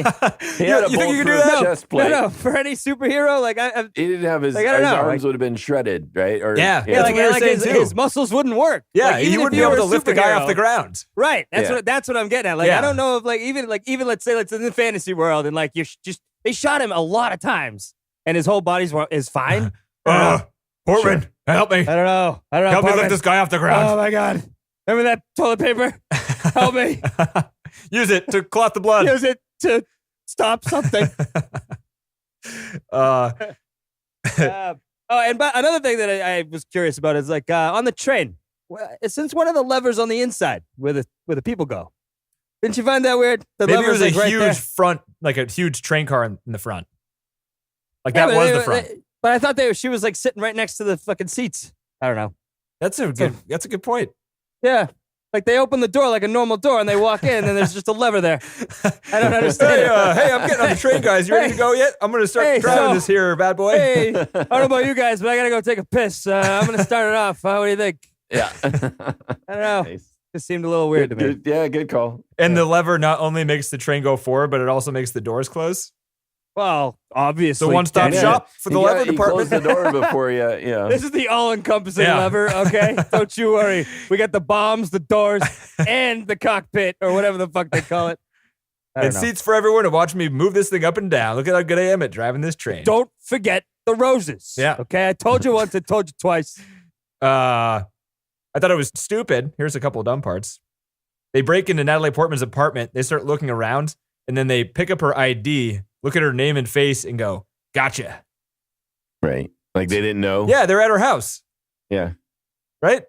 He had a you think you could do bulletproof that? chest plate. No, for any superhero, like He didn't have his, Like, I don't his know, arms like- would have been shredded, right? Or Yeah. yeah, That's like, what we were like saying, his, too. his muscles wouldn't work. Yeah, Like, he even wouldn't if be able were to a lift the guy off superhero- the ground. Right. That's Yeah. that's what I'm getting at. Like Yeah. I don't know if even let's say it's in the fantasy world and like they shot him a lot of times and his whole body's is fine. Portman, help me. I don't know. Help me Portman. lift this guy off the Oh ground. my god! Remember that toilet paper? Help me! Use it to clot the blood. Use it to stop something. But another thing that I was curious about is like on the train. Since one of the levers on the inside where the people go, didn't you find that weird? The Maybe it lever's, was a like, right huge there. front, like a huge train car in the front. Like Yeah, that but was they- the front. But I thought she was like sitting right next to the fucking seats. I don't know. That's a good point. Yeah. Like they open the door like a normal door and they walk in and then there's just a lever there. I don't understand. Hey, I'm getting on the train, guys. You ready to go yet? I'm going to start Hey, driving so- this here, bad boy. Hey, I don't know about you guys, but I got to go take a piss. I'm going to start it off. What do you think? Yeah. I don't know. Nice. Just seemed a little weird to me. Good call. And the lever not only makes the train go forward, but it also makes the doors close. Well, obviously. The one-stop Denny. shop for the lever You department. close the door before you, This is the all-encompassing Yeah. lever, okay? Don't you worry. We got the bombs, the doors, and the cockpit, or whatever the fuck they call it. I don't And know. seats for everyone to watch me move this thing up and down. Look at how good I am at driving this train. Don't forget the roses. Yeah. Okay? I told you once, I told you twice. I thought it was stupid. Here's a couple of dumb parts. They break into Natalie Portman's apartment. They start looking around, and then they pick up her ID, look at her name and face, and go, "Gotcha." right. Like they didn't know. Yeah, they're at her house, Yeah. right?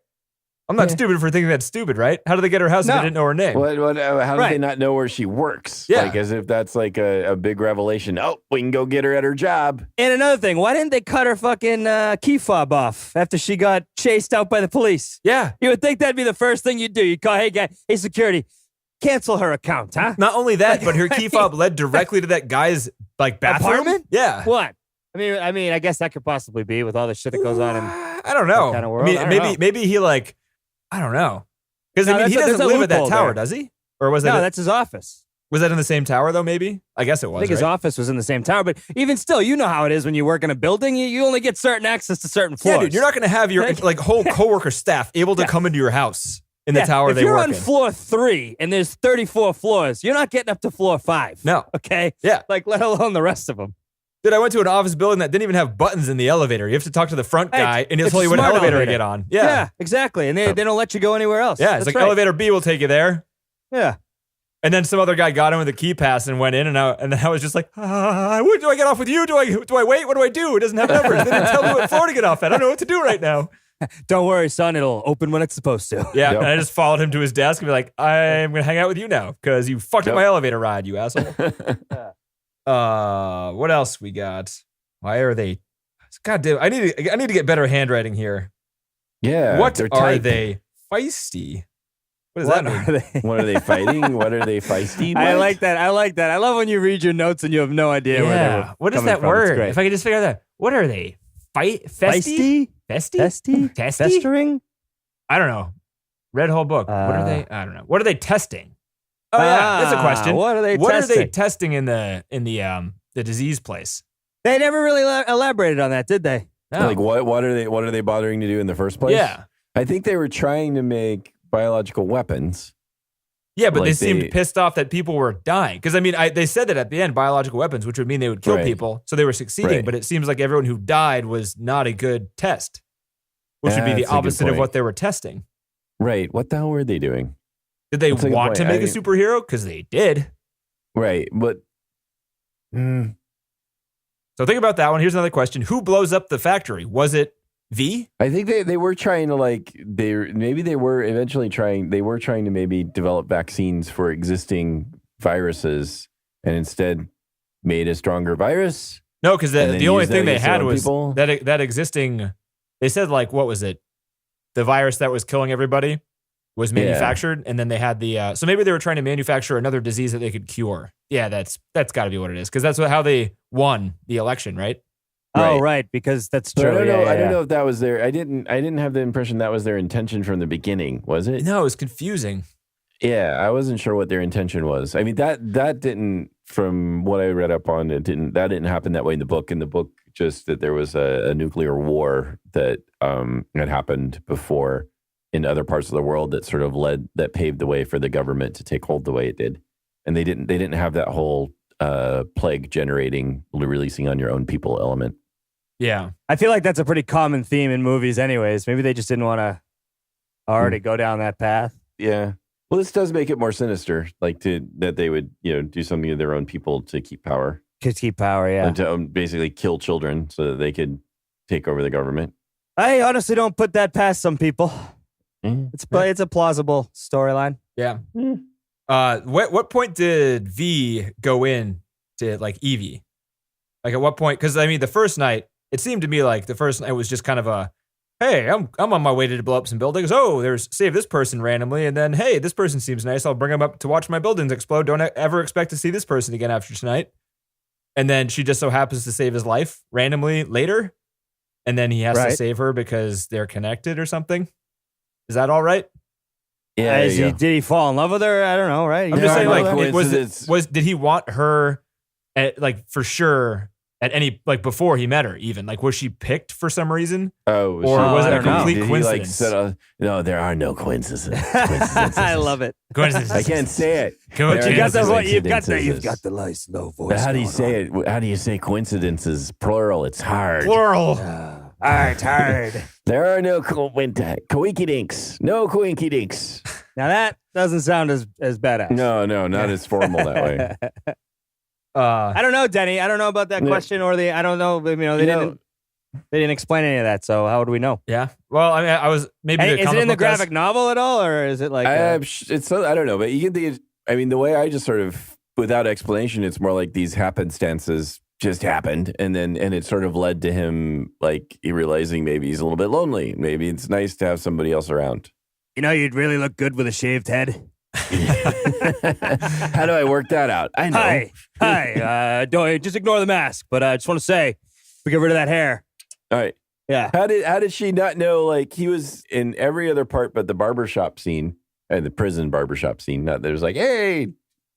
I'm not stupid for thinking that's stupid, right? How did they get her house if No. they didn't know her name? How do Right. they not know where she works? Yeah. Like, as if that's like a big revelation. Oh, we can go get her at her job. And another thing, why didn't they cut her fucking key fob off after she got chased out by the police? Yeah. You would think that'd be the first thing you'd do. You'd call, hey, security, cancel her account, huh? Not only that, but her key fob led directly to that guy's like bathroom. Apartment? Yeah. What? I mean, I guess that could possibly be with all the shit that goes on. I don't know. that kind of world. I mean, I don't know. maybe he like, I don't know. Because No, I mean, he there's doesn't a live at that loophole tower, there. does he? Or was No, that that's his office. was that in the same tower though? Maybe. I guess it was. I think his right? office was in the same tower, but even still, you know how it is when you work in a building. You only get certain access to certain floors. Yeah, dude. You're not going to have your Like- like whole coworker staff able to come into your house in the Yeah, tower if they you're work on in. floor 3 and there's 34 floors, you're not getting up to floor 5. No. Okay? Yeah. Like, let alone the rest of them. Dude, I went to an office building that didn't even have buttons in the elevator. You have to talk to the front Hey, guy, and he'll it's tell a you what smart elevator to elevator. get on. Yeah, Yeah. exactly. And they don't let you go anywhere else. Yeah, it's That's like right. elevator B will take you there. Yeah. And then some other guy got in with a key pass and went in, and I was just like, what do I get off with you? Do I wait? What do I do? It doesn't have numbers. They didn't tell me what floor to get off at. I don't know what to do right now. Don't worry, son. It'll open when it's supposed to. Yeah, Yep. and I just followed him to his desk and be like, I'm gonna hang out with you now because you fucked up Yep. my elevator ride, you asshole. What else we got? Why are they? God damn! I need to get better handwriting here. Yeah. What they're are tight. they? Feisty. What does What that mean? are they? What are they fighting? What are they feisty? I What? like that. I like that. I love when you read your notes and you have no idea where they were. What is coming that from. It's word? great. If I could just figure out that. What are they? Festy? Feisty? Festy? Testy? Testy? Festering? I don't know. Read whole book. What are they? I don't know. What are they testing? Oh yeah, that's a question. What are they What testing? are they testing in the disease place? They never really elaborated on that, did they? No. Like what are they bothering to do in the first place? Yeah. I think they were trying to make biological weapons. Yeah, but they Like seemed they- pissed off that people were dying. Because, I mean, they said that at the end, biological weapons, which would mean they would kill Right. people. So they were succeeding. Right. But it seems like everyone who died was not a good test, which would be the That's a good opposite of point. what they were testing. Right. What the hell were they doing? Did they That's a good want point. to make a I- superhero? Because they did. Right. But So think about that one. Here's another question. Who blows up the factory? Was it V? I think they were trying to they were eventually trying to maybe develop vaccines for existing viruses and instead made a stronger virus. No, because And then the only use that thing they against their had own was people? that existing. They said like what was it? The virus that was killing everybody was Yeah. manufactured, and then they had the. So maybe they were trying to manufacture another disease that they could cure. Yeah, that's got to be what it is because that's how they won the election, right? Oh, Right. right, because that's But true. I don't know. Yeah, I don't yeah. know if that was their. I didn't have the impression that was their intention from the beginning. Was it? No, it was confusing. Yeah, I wasn't sure what their intention was. I mean that didn't. From what I read up on, that didn't happen that way in the book. In the book, just that there was a nuclear war that had happened before in other parts of the world that sort of paved the way for the government to take hold the way it did, and they didn't have that whole plague generating releasing on your own people element. Yeah, I feel like that's a pretty common theme in movies, anyways. Maybe they just didn't want to already go down that path. Yeah. Well, this does make it more sinister, like that they would, do something to their own people to keep power, To keep power, yeah. and to basically kill children so that they could take over the government. I honestly don't put that past some people. Mm. It's a plausible storyline. yeah. Hmm. What point did V go in to like Evie? Like at what point? Because I mean, the first night it seemed to me like the first night was just kind of a, hey, I'm on my way to blow up some buildings. Oh, there's save this person randomly, and then hey, this person seems nice. I'll bring them up to watch my buildings explode. Don't ever expect to see this person again after tonight. And then she just so happens to save his life randomly later, and then he has to Right. save her because they're connected or something. Is that all right? Yeah. there you go. Did he fall in love with her? I don't know, right? I'm You just know, saying, I like, don't know. did he want her at like for sure at any like before he met her even like was she picked for some reason? Oh, Or was it a complete did coincidence? He like no, there are no coincidences. I love it. I can't say it. Go There are You got no the you've got coincidences. the nice low voice. But how do you going say it? How do you say coincidences? Plural. It's hard. Plural. on. All right, hard. There are no coinkydinks. No coinkydinks. Now that doesn't sound as badass. No, not as formal that way. I don't know, Denny. I don't know about that Yeah. question or I don't know. They didn't. They didn't explain any of that, so how would we know? Yeah. Well, I mean, I was maybe. And the is it comic in the book guys- graphic novel at all, or is it like? I don't know, but you can think. I mean, the way I just sort of, without explanation, it's more like these happenstances just happened, and it sort of led to him like realizing maybe he's a little bit lonely. Maybe it's nice to have somebody else around. You'd really look good with a shaved head. How do I work that out? I know. Hi. Don't just ignore the mask. But I just want to say, we get rid of that hair. All right. Yeah. How did she not know? Like he was in every other part, but the barbershop scene, the prison barbershop scene. There's like, hey,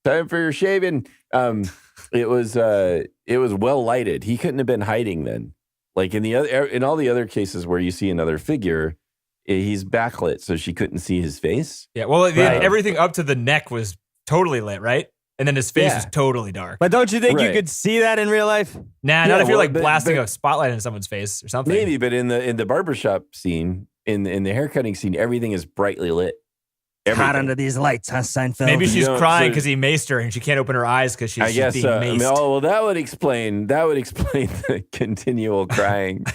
time for your shaving. It was well lighted. He couldn't have been hiding then. Like in all the other cases where you see another figure, he's backlit, so she couldn't see his face. Yeah. Well, everything up to the neck was totally lit, right? And then his face was totally dark. But don't you think you could see that in real life? Nah, not if you're like blasting a spotlight in someone's face or something. Maybe, but in the barbershop scene, in the haircutting scene, everything is brightly lit. Everything. Hot under these lights, huh, Seinfeld? Maybe she's crying because he maced her and she can't open her eyes because she's being maced. That would explain the continual crying.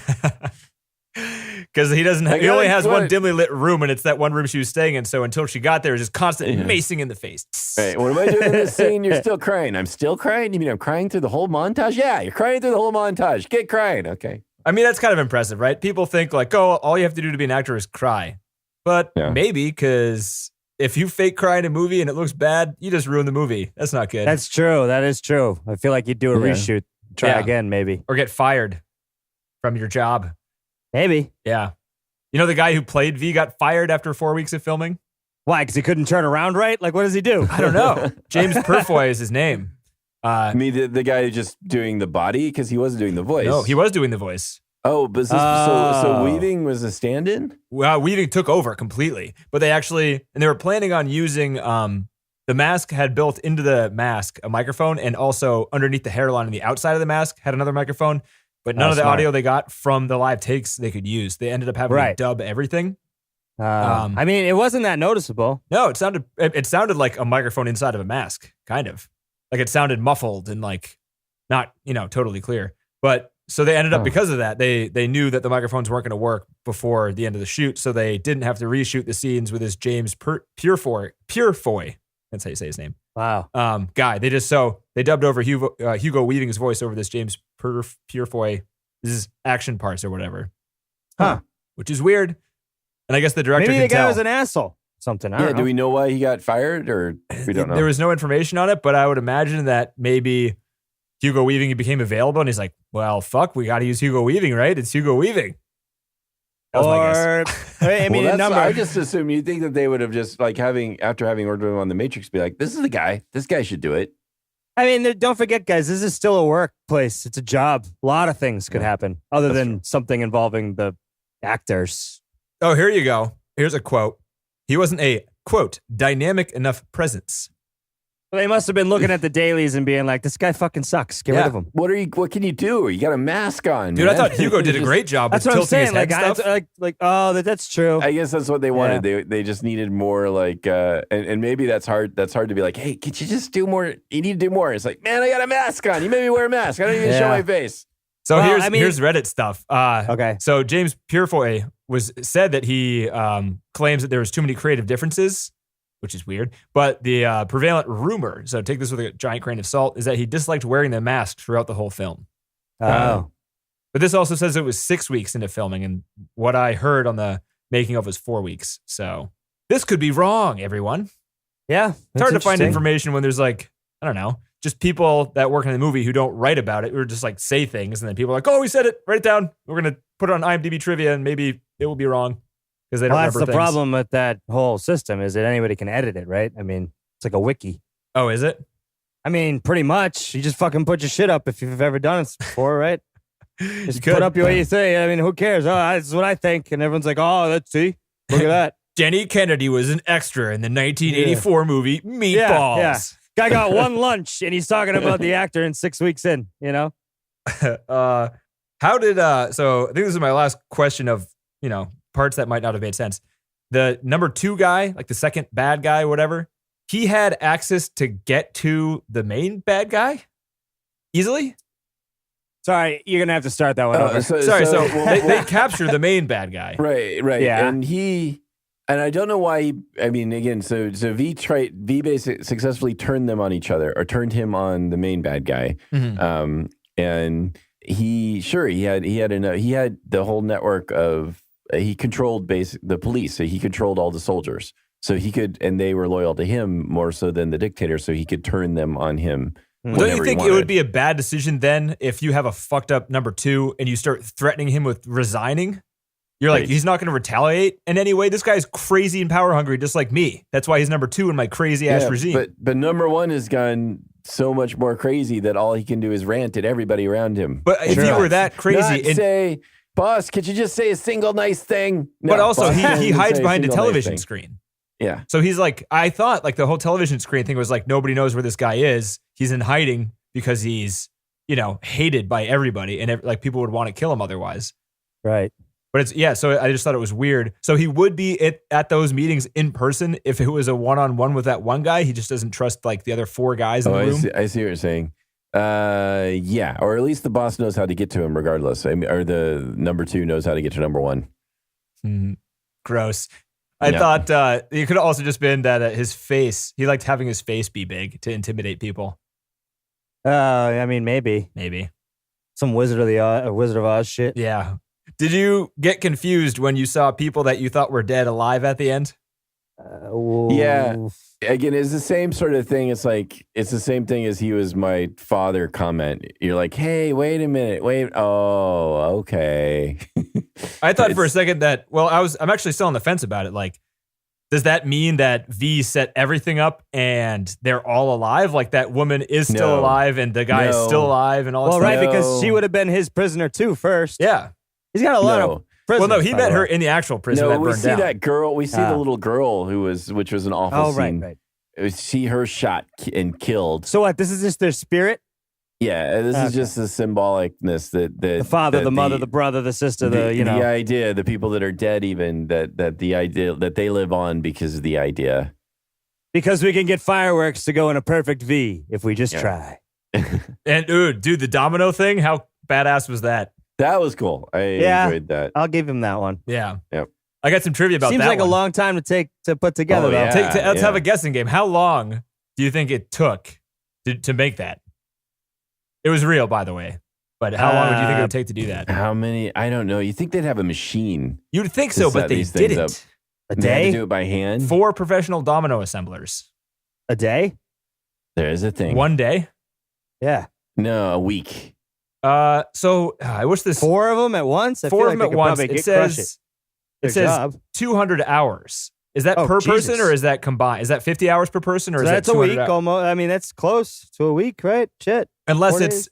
Because he only has one dimly lit room, and it's that one room she was staying in. So until she got there, it was just constant macing in the face. Hey, what am I doing in this scene? You're still crying. I'm still crying? You mean I'm crying through the whole montage? Yeah, you're crying through the whole montage. Get crying. Okay. I mean, that's kind of impressive, right? People think like, oh, all you have to do to be an actor is cry. But maybe because if you fake cry in a movie and it looks bad, you just ruin the movie. That's not good. That's true. That is true. I feel like you'd do a reshoot. Try again, maybe. Or get fired from your job. Maybe. Yeah. You know the guy who played V got fired after 4 weeks of filming? Why? Because he couldn't turn around right? Like, what does he do? I don't know. James McTeigue is his name. I mean, the guy just doing the body? Because he wasn't doing the voice. No, he was doing the voice. Oh, but so Weaving was a stand-in? Well, Weaving took over completely. But they were planning on using, the mask had built into the mask a microphone, and also underneath the hairline on the outside of the mask had another microphone. But none of the audio they got from the live takes they could use. They ended up having to dub everything. I mean, it wasn't that noticeable. No, it sounded like a microphone inside of a mask, kind of. Like it sounded muffled and like not, totally clear. But so they ended up, because of that, they knew that the microphones weren't going to work before the end of the shoot, so they didn't have to reshoot the scenes with this James Purefoy. That's how you say his name. Wow. Guy. They dubbed over Hugo Weaving's voice over this James Purefoy's action parts or whatever. Huh. Which is weird. And I guess the director Maybe the guy tell. was an asshole. Something. I don't know. Do we know why he got fired, or we don't know? There was no information on it, but I would imagine that maybe Hugo Weaving became available and he's like, well, fuck, we got to use Hugo Weaving, right? It's Hugo Weaving. That was my guess. I mean, I just assume you think that they would have just like after having ordered him on the Matrix, be like, this is the guy. This guy should do it. I mean, don't forget, guys, this is still a workplace. It's a job. A lot of things could happen other than something involving the actors. Oh, here you go. Here's a quote. He wasn't a, quote, dynamic enough presence. Well, they must have been looking at the dailies and being like, this guy fucking sucks. Get rid of him. What can you do? You got a mask on, dude. Man. I thought Hugo did a great job. That's with what I'm saying. His head stuff. That's true. I guess that's what they wanted. They just needed more, like, and maybe that's hard. That's hard to be like, hey, could you just do more? You need to do more. It's like, man, I got a mask on. You made me wear a mask. I don't even show my face. So here's Reddit stuff. Okay. So James Purefoy said that he claims that there was too many creative differences, which is weird. But the prevalent rumor, so take this with a giant grain of salt, is that he disliked wearing the mask throughout the whole film. Oh. But this also says it was 6 weeks into filming, and what I heard on the making of was 4 weeks. So this could be wrong, everyone. Yeah. It's hard to find information when there's like, I don't know, just people that work in the movie who don't write about it or just like say things, and then people are like, oh, we said it, write it down. We're going to put it on IMDb trivia, and maybe it will be wrong because they don't remember that's the things. problem with that whole system is that anybody can edit it, right? I mean, it's like a wiki. Oh, is it? I mean, pretty much. You just fucking put your shit up if you've ever done it before, right? Just put up what you say. I mean, who cares? Oh, this is what I think. And everyone's like, oh, let's see. Look at that. Jenny Kennedy was an extra in the 1984 movie Meatballs. Yeah. Guy got one lunch and he's talking about the actor in 6 weeks in, you know? How did, so I think this is my last question of, parts that might not have made sense. The number 2 guy, like the second bad guy, whatever, he had access to get to the main bad guy easily? Sorry, you're gonna have to start that one over. Sorry, so they capture the main bad guy. Right. Yeah. And I don't know why again, so V basically successfully turned them on each other, or turned him on the main bad guy. Mhm. And he had the whole network of, he controlled the police, so he controlled all the soldiers. So he could, and they were loyal to him more so than the dictator, so he could turn them on him. Don't you think it would be a bad decision then if you have a fucked up number 2 and you start threatening him with resigning? You're like, he's not going to retaliate in any way. This guy's crazy and power hungry, just like me. That's why he's number 2 in my crazy ass regime. But number 1 has gone so much more crazy that all he can do is rant at everybody around him. But if you were that crazy, not say, boss, could you just say a single nice thing? No, but also boss, he don't hides say a behind a single television nice thing. screen. Yeah. So he's like, I thought like the whole television screen thing was like, nobody knows where this guy is. He's in hiding because he's, hated by everybody, and like people would want to kill him otherwise. Right. But so I just thought it was weird. So he would be at those meetings in person if it was a one-on-one with that one guy. He just doesn't trust like the other 4 guys in the room. I see what you're saying. Yeah, or at least the boss knows how to get to him regardless. Or the number 2 knows how to get to number 1. Gross. I thought it could have also just been that his face, he liked having his face be big to intimidate people. Maybe. Some Wizard of Oz shit. Yeah. Did you get confused when you saw people that you thought were dead alive at the end? Yeah. Again, it's the same sort of thing. It's like, it's the same thing as "he was my father" comment. You're like, hey, wait a minute. Oh, okay. I thought for a second that, I'm actually still on the fence about it. Like, does that mean that V set everything up and they're all alive? Like that woman is still alive and the guy is still alive and all that stuff? Well, right, because she would have been his prisoner too first. Yeah. He's got a lot of prisoners. Well, no, he met her in the actual prison that burned down. We see that girl. We see the little girl which was an awful scene. Right. We see her shot and killed. So what? This is just their spirit? Yeah, this is just the symbolicness that the father, the mother, the brother, the sister, the idea, the people that are dead, even that the idea that they live on because of the idea. Because we can get fireworks to go in a perfect V if we just try. And dude, the domino thing, how badass was that? That was cool. I enjoyed that. I'll give him that one. Yeah. Yep. I got some trivia about that. Seems like a long time to put together, though. Yeah, let's have a guessing game. How long do you think it took to make that? It was real, by the way. But how long would you think it would take to do that? How many? I don't know. You think they'd have a machine? You'd think so, but they didn't. A They day? had to do it by hand? 4 professional domino assemblers. A day? There is a thing. 1 day? Yeah. No, a week. So I wish this 4 of them at once? I 4 feel of them like at once. It says Their job. 200 hours. Is that per Jesus. person or is that combined? Is that 50 hours per person or So is that's that a 200 week hours? almost. I mean, that's close to a week, right? Shit. Unless 4 it's days.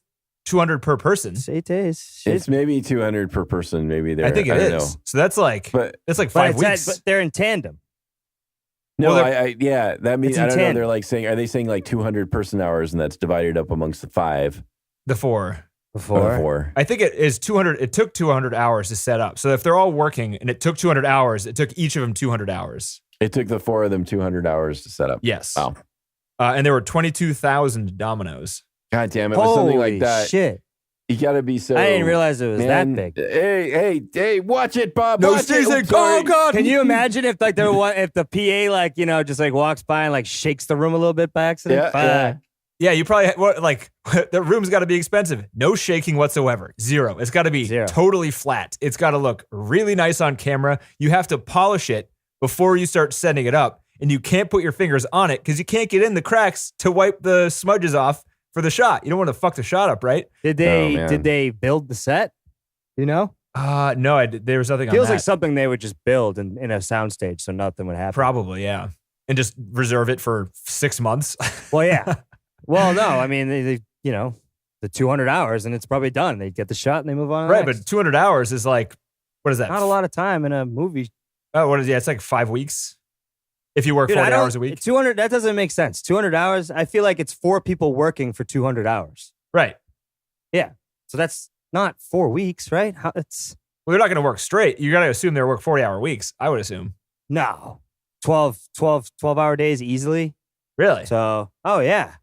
200 per person. It's 8 days. Shit. It's maybe 200 per person. Maybe there. I think it don't is. know. So that's like But that's like But 5 weeks. but they're in tandem. no, Well, that means It's in I don't know. tandem. They're like saying, are they saying like 200 person hours, and that's divided up amongst the 5 the 4. or the Before. 4? I think it is 200. It took 200 hours to set up. So if they're all working and it took 200 hours, it took each of them 200 hours. It took the 4 of them 200 hours to set up. Yes. Wow. And there were 22,000 dominoes. God damn it! With something like Holy that, shit. you got to be so. I didn't realize it was Man, that big. Hey! Watch it, Bob. No, watch seriously, it. Oh, God. Can you imagine if like if the PA just like walks by and like shakes the room a little bit by accident? Yeah, Fuck. yeah. Yeah, you probably the room's got to be expensive. No shaking whatsoever. 0. It's got to be 0. totally flat. It's got to look really nice on camera. You have to polish it before you start setting it up, and you can't put your fingers on it because you can't get in the cracks to wipe the smudges off for the shot. You don't want to fuck the shot up, right? Did man. they build the set? You know? No, there was nothing on Feels that. like something they would just build in a soundstage so nothing would happen. Probably, yeah. And just reserve it for 6 months. Well, yeah. Well, no, I mean, they the 200 hours and it's probably done. They get the shot and they move on. To the Right, next. but 200 hours is like, what is that? Not a lot of time in a movie. Oh, what is it? Yeah, it's like 5 weeks. If you work 40 hours a week. 200, that doesn't make sense. 200 hours, I feel like it's 4 people working for 200 hours. Right. Yeah. So that's not 4 weeks, right? Well, they're not going to work straight. You got to assume they work 40-hour weeks, I would assume. No. 12-hour days easily. Really? So, oh, yeah.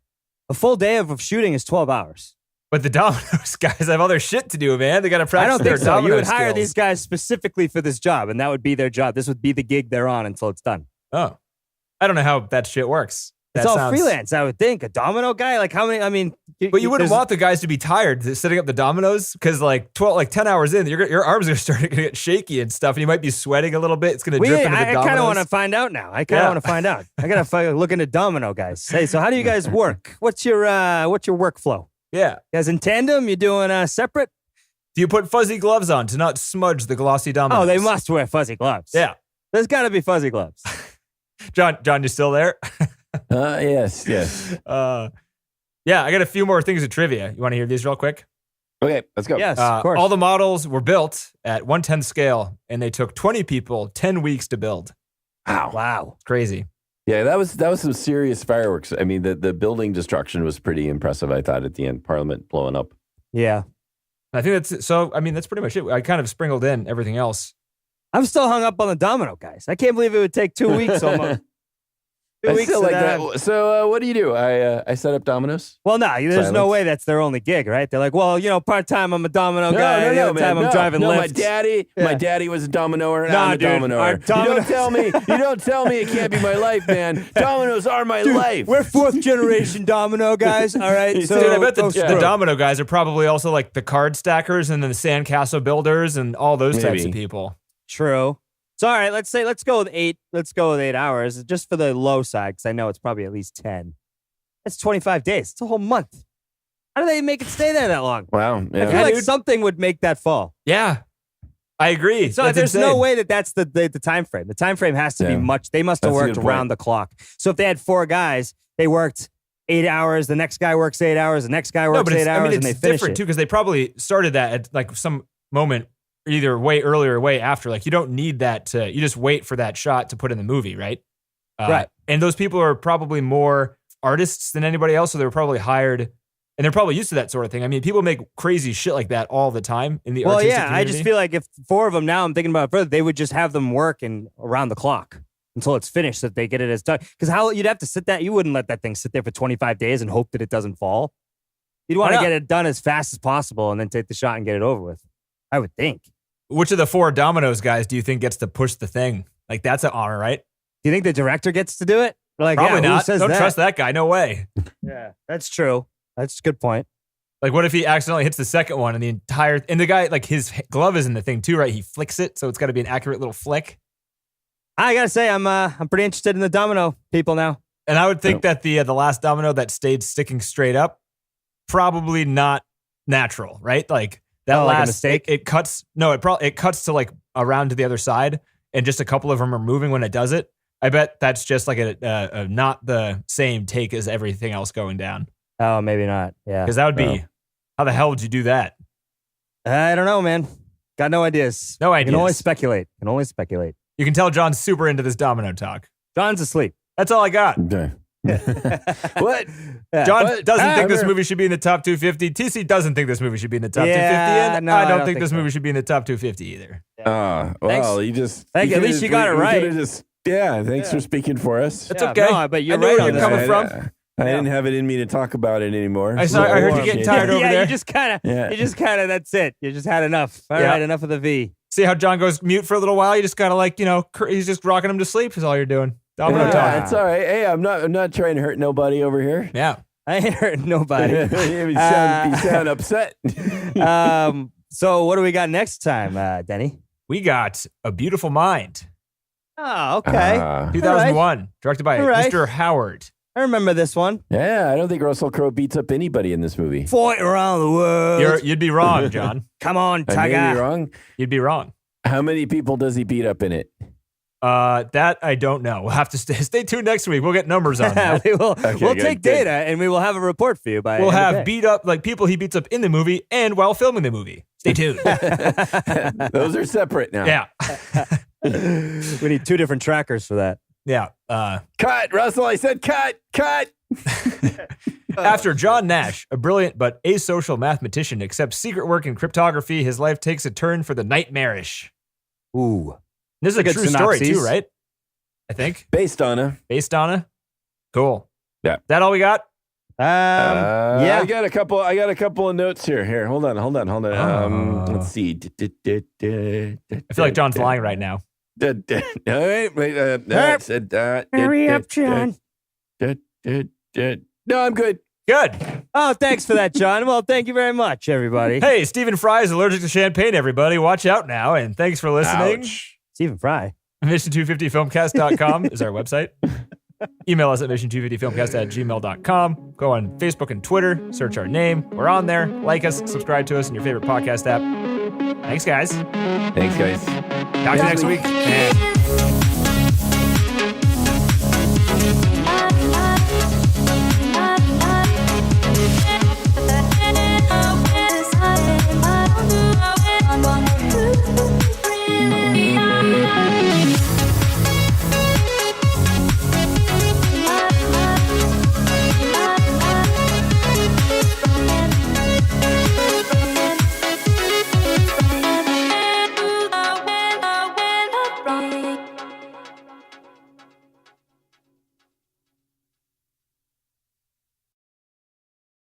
A full day of shooting is 12 hours. But the Domino's guys have other shit to do, man. They got to I practice don't their think so. You domino would hire skills. these guys specifically for this job, and that would be their job. This would be the gig they're on until it's done. Oh, I don't know how that shit works. It's That all sounds- freelance, I would think. A domino guy, like how many? I mean, But you wouldn't there's- want the guys to be tired setting up the dominoes because like 10 hours in, your arms are gonna start to get shaky and stuff, and you might be sweating a little bit. It's gonna drip into the I dominoes. kind of want to find out now. I kind of Yeah. want to find out. I gotta look into domino guys. Hey, so how do you guys work? What's your workflow? Yeah. You guys in tandem? You doing separate? Do you put fuzzy gloves on to not smudge the glossy dominoes? Oh, they must wear fuzzy gloves. Yeah. There's got to be fuzzy gloves. John, you still there? Yes. Yeah, I got a few more things of trivia. You want to hear these real quick? Okay, let's go. Yes, of course. All the models were built at 1/10 scale, and they took 20 people 10 weeks to build. Wow. It's crazy. Yeah, that was some serious fireworks. I mean, the building destruction was pretty impressive, I thought, at the end. Parliament blowing up. Yeah. I think that's so. I mean, that's pretty much it. I kind of sprinkled in everything else. I'm still hung up on the domino guys. I can't believe it would take 2 weeks almost. 2 I weeks still of like that. that. So, what do you do? I set up dominoes. Well, no, there's no Silence. way that's their only gig, right? They're like, well, part time I'm a domino guy. The other time I'm driving no, Lyft. my daddy was a dominoer. Nah, I'm a dude, dominoer. our You dominoes- don't tell me it can't be my life, man. Dominoes are my life. We're 4th generation domino guys. All right. So Dude, I bet go the screw. domino guys are probably also like the card stackers and then the sandcastle builders and all those types Maybe. of people. True. So, all right, let's go with 8. Let's go with 8 hours just for the low side because I know it's probably at least 10. That's 25 days. It's a whole month. How do they make it stay there that long? Wow. I Yeah. feel Yeah, like dude. something would make that fall. Yeah, I agree. So That's there's no insane. way that's the time frame. The time frame has to be Yeah. much. They must have That's a worked good point. around the clock. So if they had 4 guys, they worked 8 hours. The next guy works 8 hours. The next guy No, works but 8 it's, hours, I mean, and they it's finish different it. too because they probably started that at like some moment either way earlier or way after. Like you don't need that to. You just wait for that shot to put in the movie, right? Right. And those people are probably more artists than anybody else, so they were probably hired, and they're probably used to that sort of thing. I mean, people make crazy shit like that all the time in the Well, artistic yeah, I just community. feel like if 4 of them now, I'm thinking about it further, they would just have them working around the clock until it's finished so that they get it as done. Because how you'd have to sit that, you wouldn't let that thing sit there for 25 days and hope that it doesn't fall. You'd want Why to not? get it done as fast as possible and then take the shot and get it over with. I would think. Which of the 4 Domino's guys do you think gets to push the thing? Like that's an honor, right? Do you think the director gets to do it? Like, Probably yeah, who not. says Don't that? trust that guy. No way. Yeah, that's true. That's a good point. Like, what if he accidentally hits the second one and the guy, like his glove is in the thing too, right? He flicks it, so it's got to be an accurate little flick. I gotta say, I'm pretty interested in the domino people now. And I would think that the last domino that stayed sticking straight up, probably not natural, right? Like that Oh, like a last mistake? it cuts. No, it cuts to like around to the other side, and just a couple of them are moving when it does it. I bet that's just like a not the same take as everything else going down. Oh, maybe not. Yeah, Because that would be how the hell would you do that? I don't know, man. Got no ideas. No I can only ideas. speculate. Can only speculate. You can tell John's super into this domino talk. John's asleep. That's all I got. Okay. What? Yeah. John What? doesn't think this Ever? movie should be in the top 250. TC doesn't think this movie should be in the top Yeah, 250. And no, I don't think this movie should be in the top 250 either. Well, Thanks. you just. Thank you. At least you got it right. Thanks for speaking for us. It's Yeah, okay. no, but you're I know right where on you're that. coming from. I didn't have it in me to talk about it anymore. I heard you getting tired over yeah, there. you just kind of, Yeah. that's it. You just had enough. All right, Yeah. enough of the V. See how John goes mute for a little while? You just kind of like, he's just rocking him to sleep is all you're doing. Domino Yeah, talk. it's all right. Hey, I'm not trying to hurt nobody over here. Yeah. I ain't hurt nobody. you sound upset. So what do we got next time, Denny? We got A Beautiful Mind, Oh, okay. 2001, directed by All right. Mr. Howard. I remember this one. Yeah, I don't think Russell Crowe beats up anybody in this movie. Fight around the world. You'd be wrong, John. Come on, I may be Tiger. wrong. You'd be wrong. How many people does he beat up in it? That I don't know. We'll have to stay tuned next week. We'll get numbers on that. we'll good, take good. data and we will have a report for you by We'll end of have day. beat up like people he beats up in the movie and while filming the movie. Stay tuned. Those are separate now. Yeah. We need 2 different trackers for that. Yeah. Cut, Russell. I said cut. After John Nash, a brilliant but asocial mathematician, accepts secret work in cryptography, his life takes a turn for the nightmarish. Ooh. This is a Good true story synopsis. too, right? I think. Based on a. Based on a. Cool. Yeah. That all we got? Yeah. I got a couple of notes here. Here, hold on. Let's see. I feel like John's lying right now. All right, wait. Hurry up, John. No, I'm good. Good. Oh, thanks for that, John. Well, thank you very much, everybody. Hey, Stephen Fry is allergic to champagne, everybody. Watch out now, and thanks for listening. Ouch. Stephen Fry. Mission250filmcast.com is our website. Email us at mission250filmcast@gmail.com. Go on Facebook and Twitter. Search our name. We're on there. Like us. Subscribe to us in your favorite podcast app. Thanks, guys. Thanks, guys. Talk to you next week.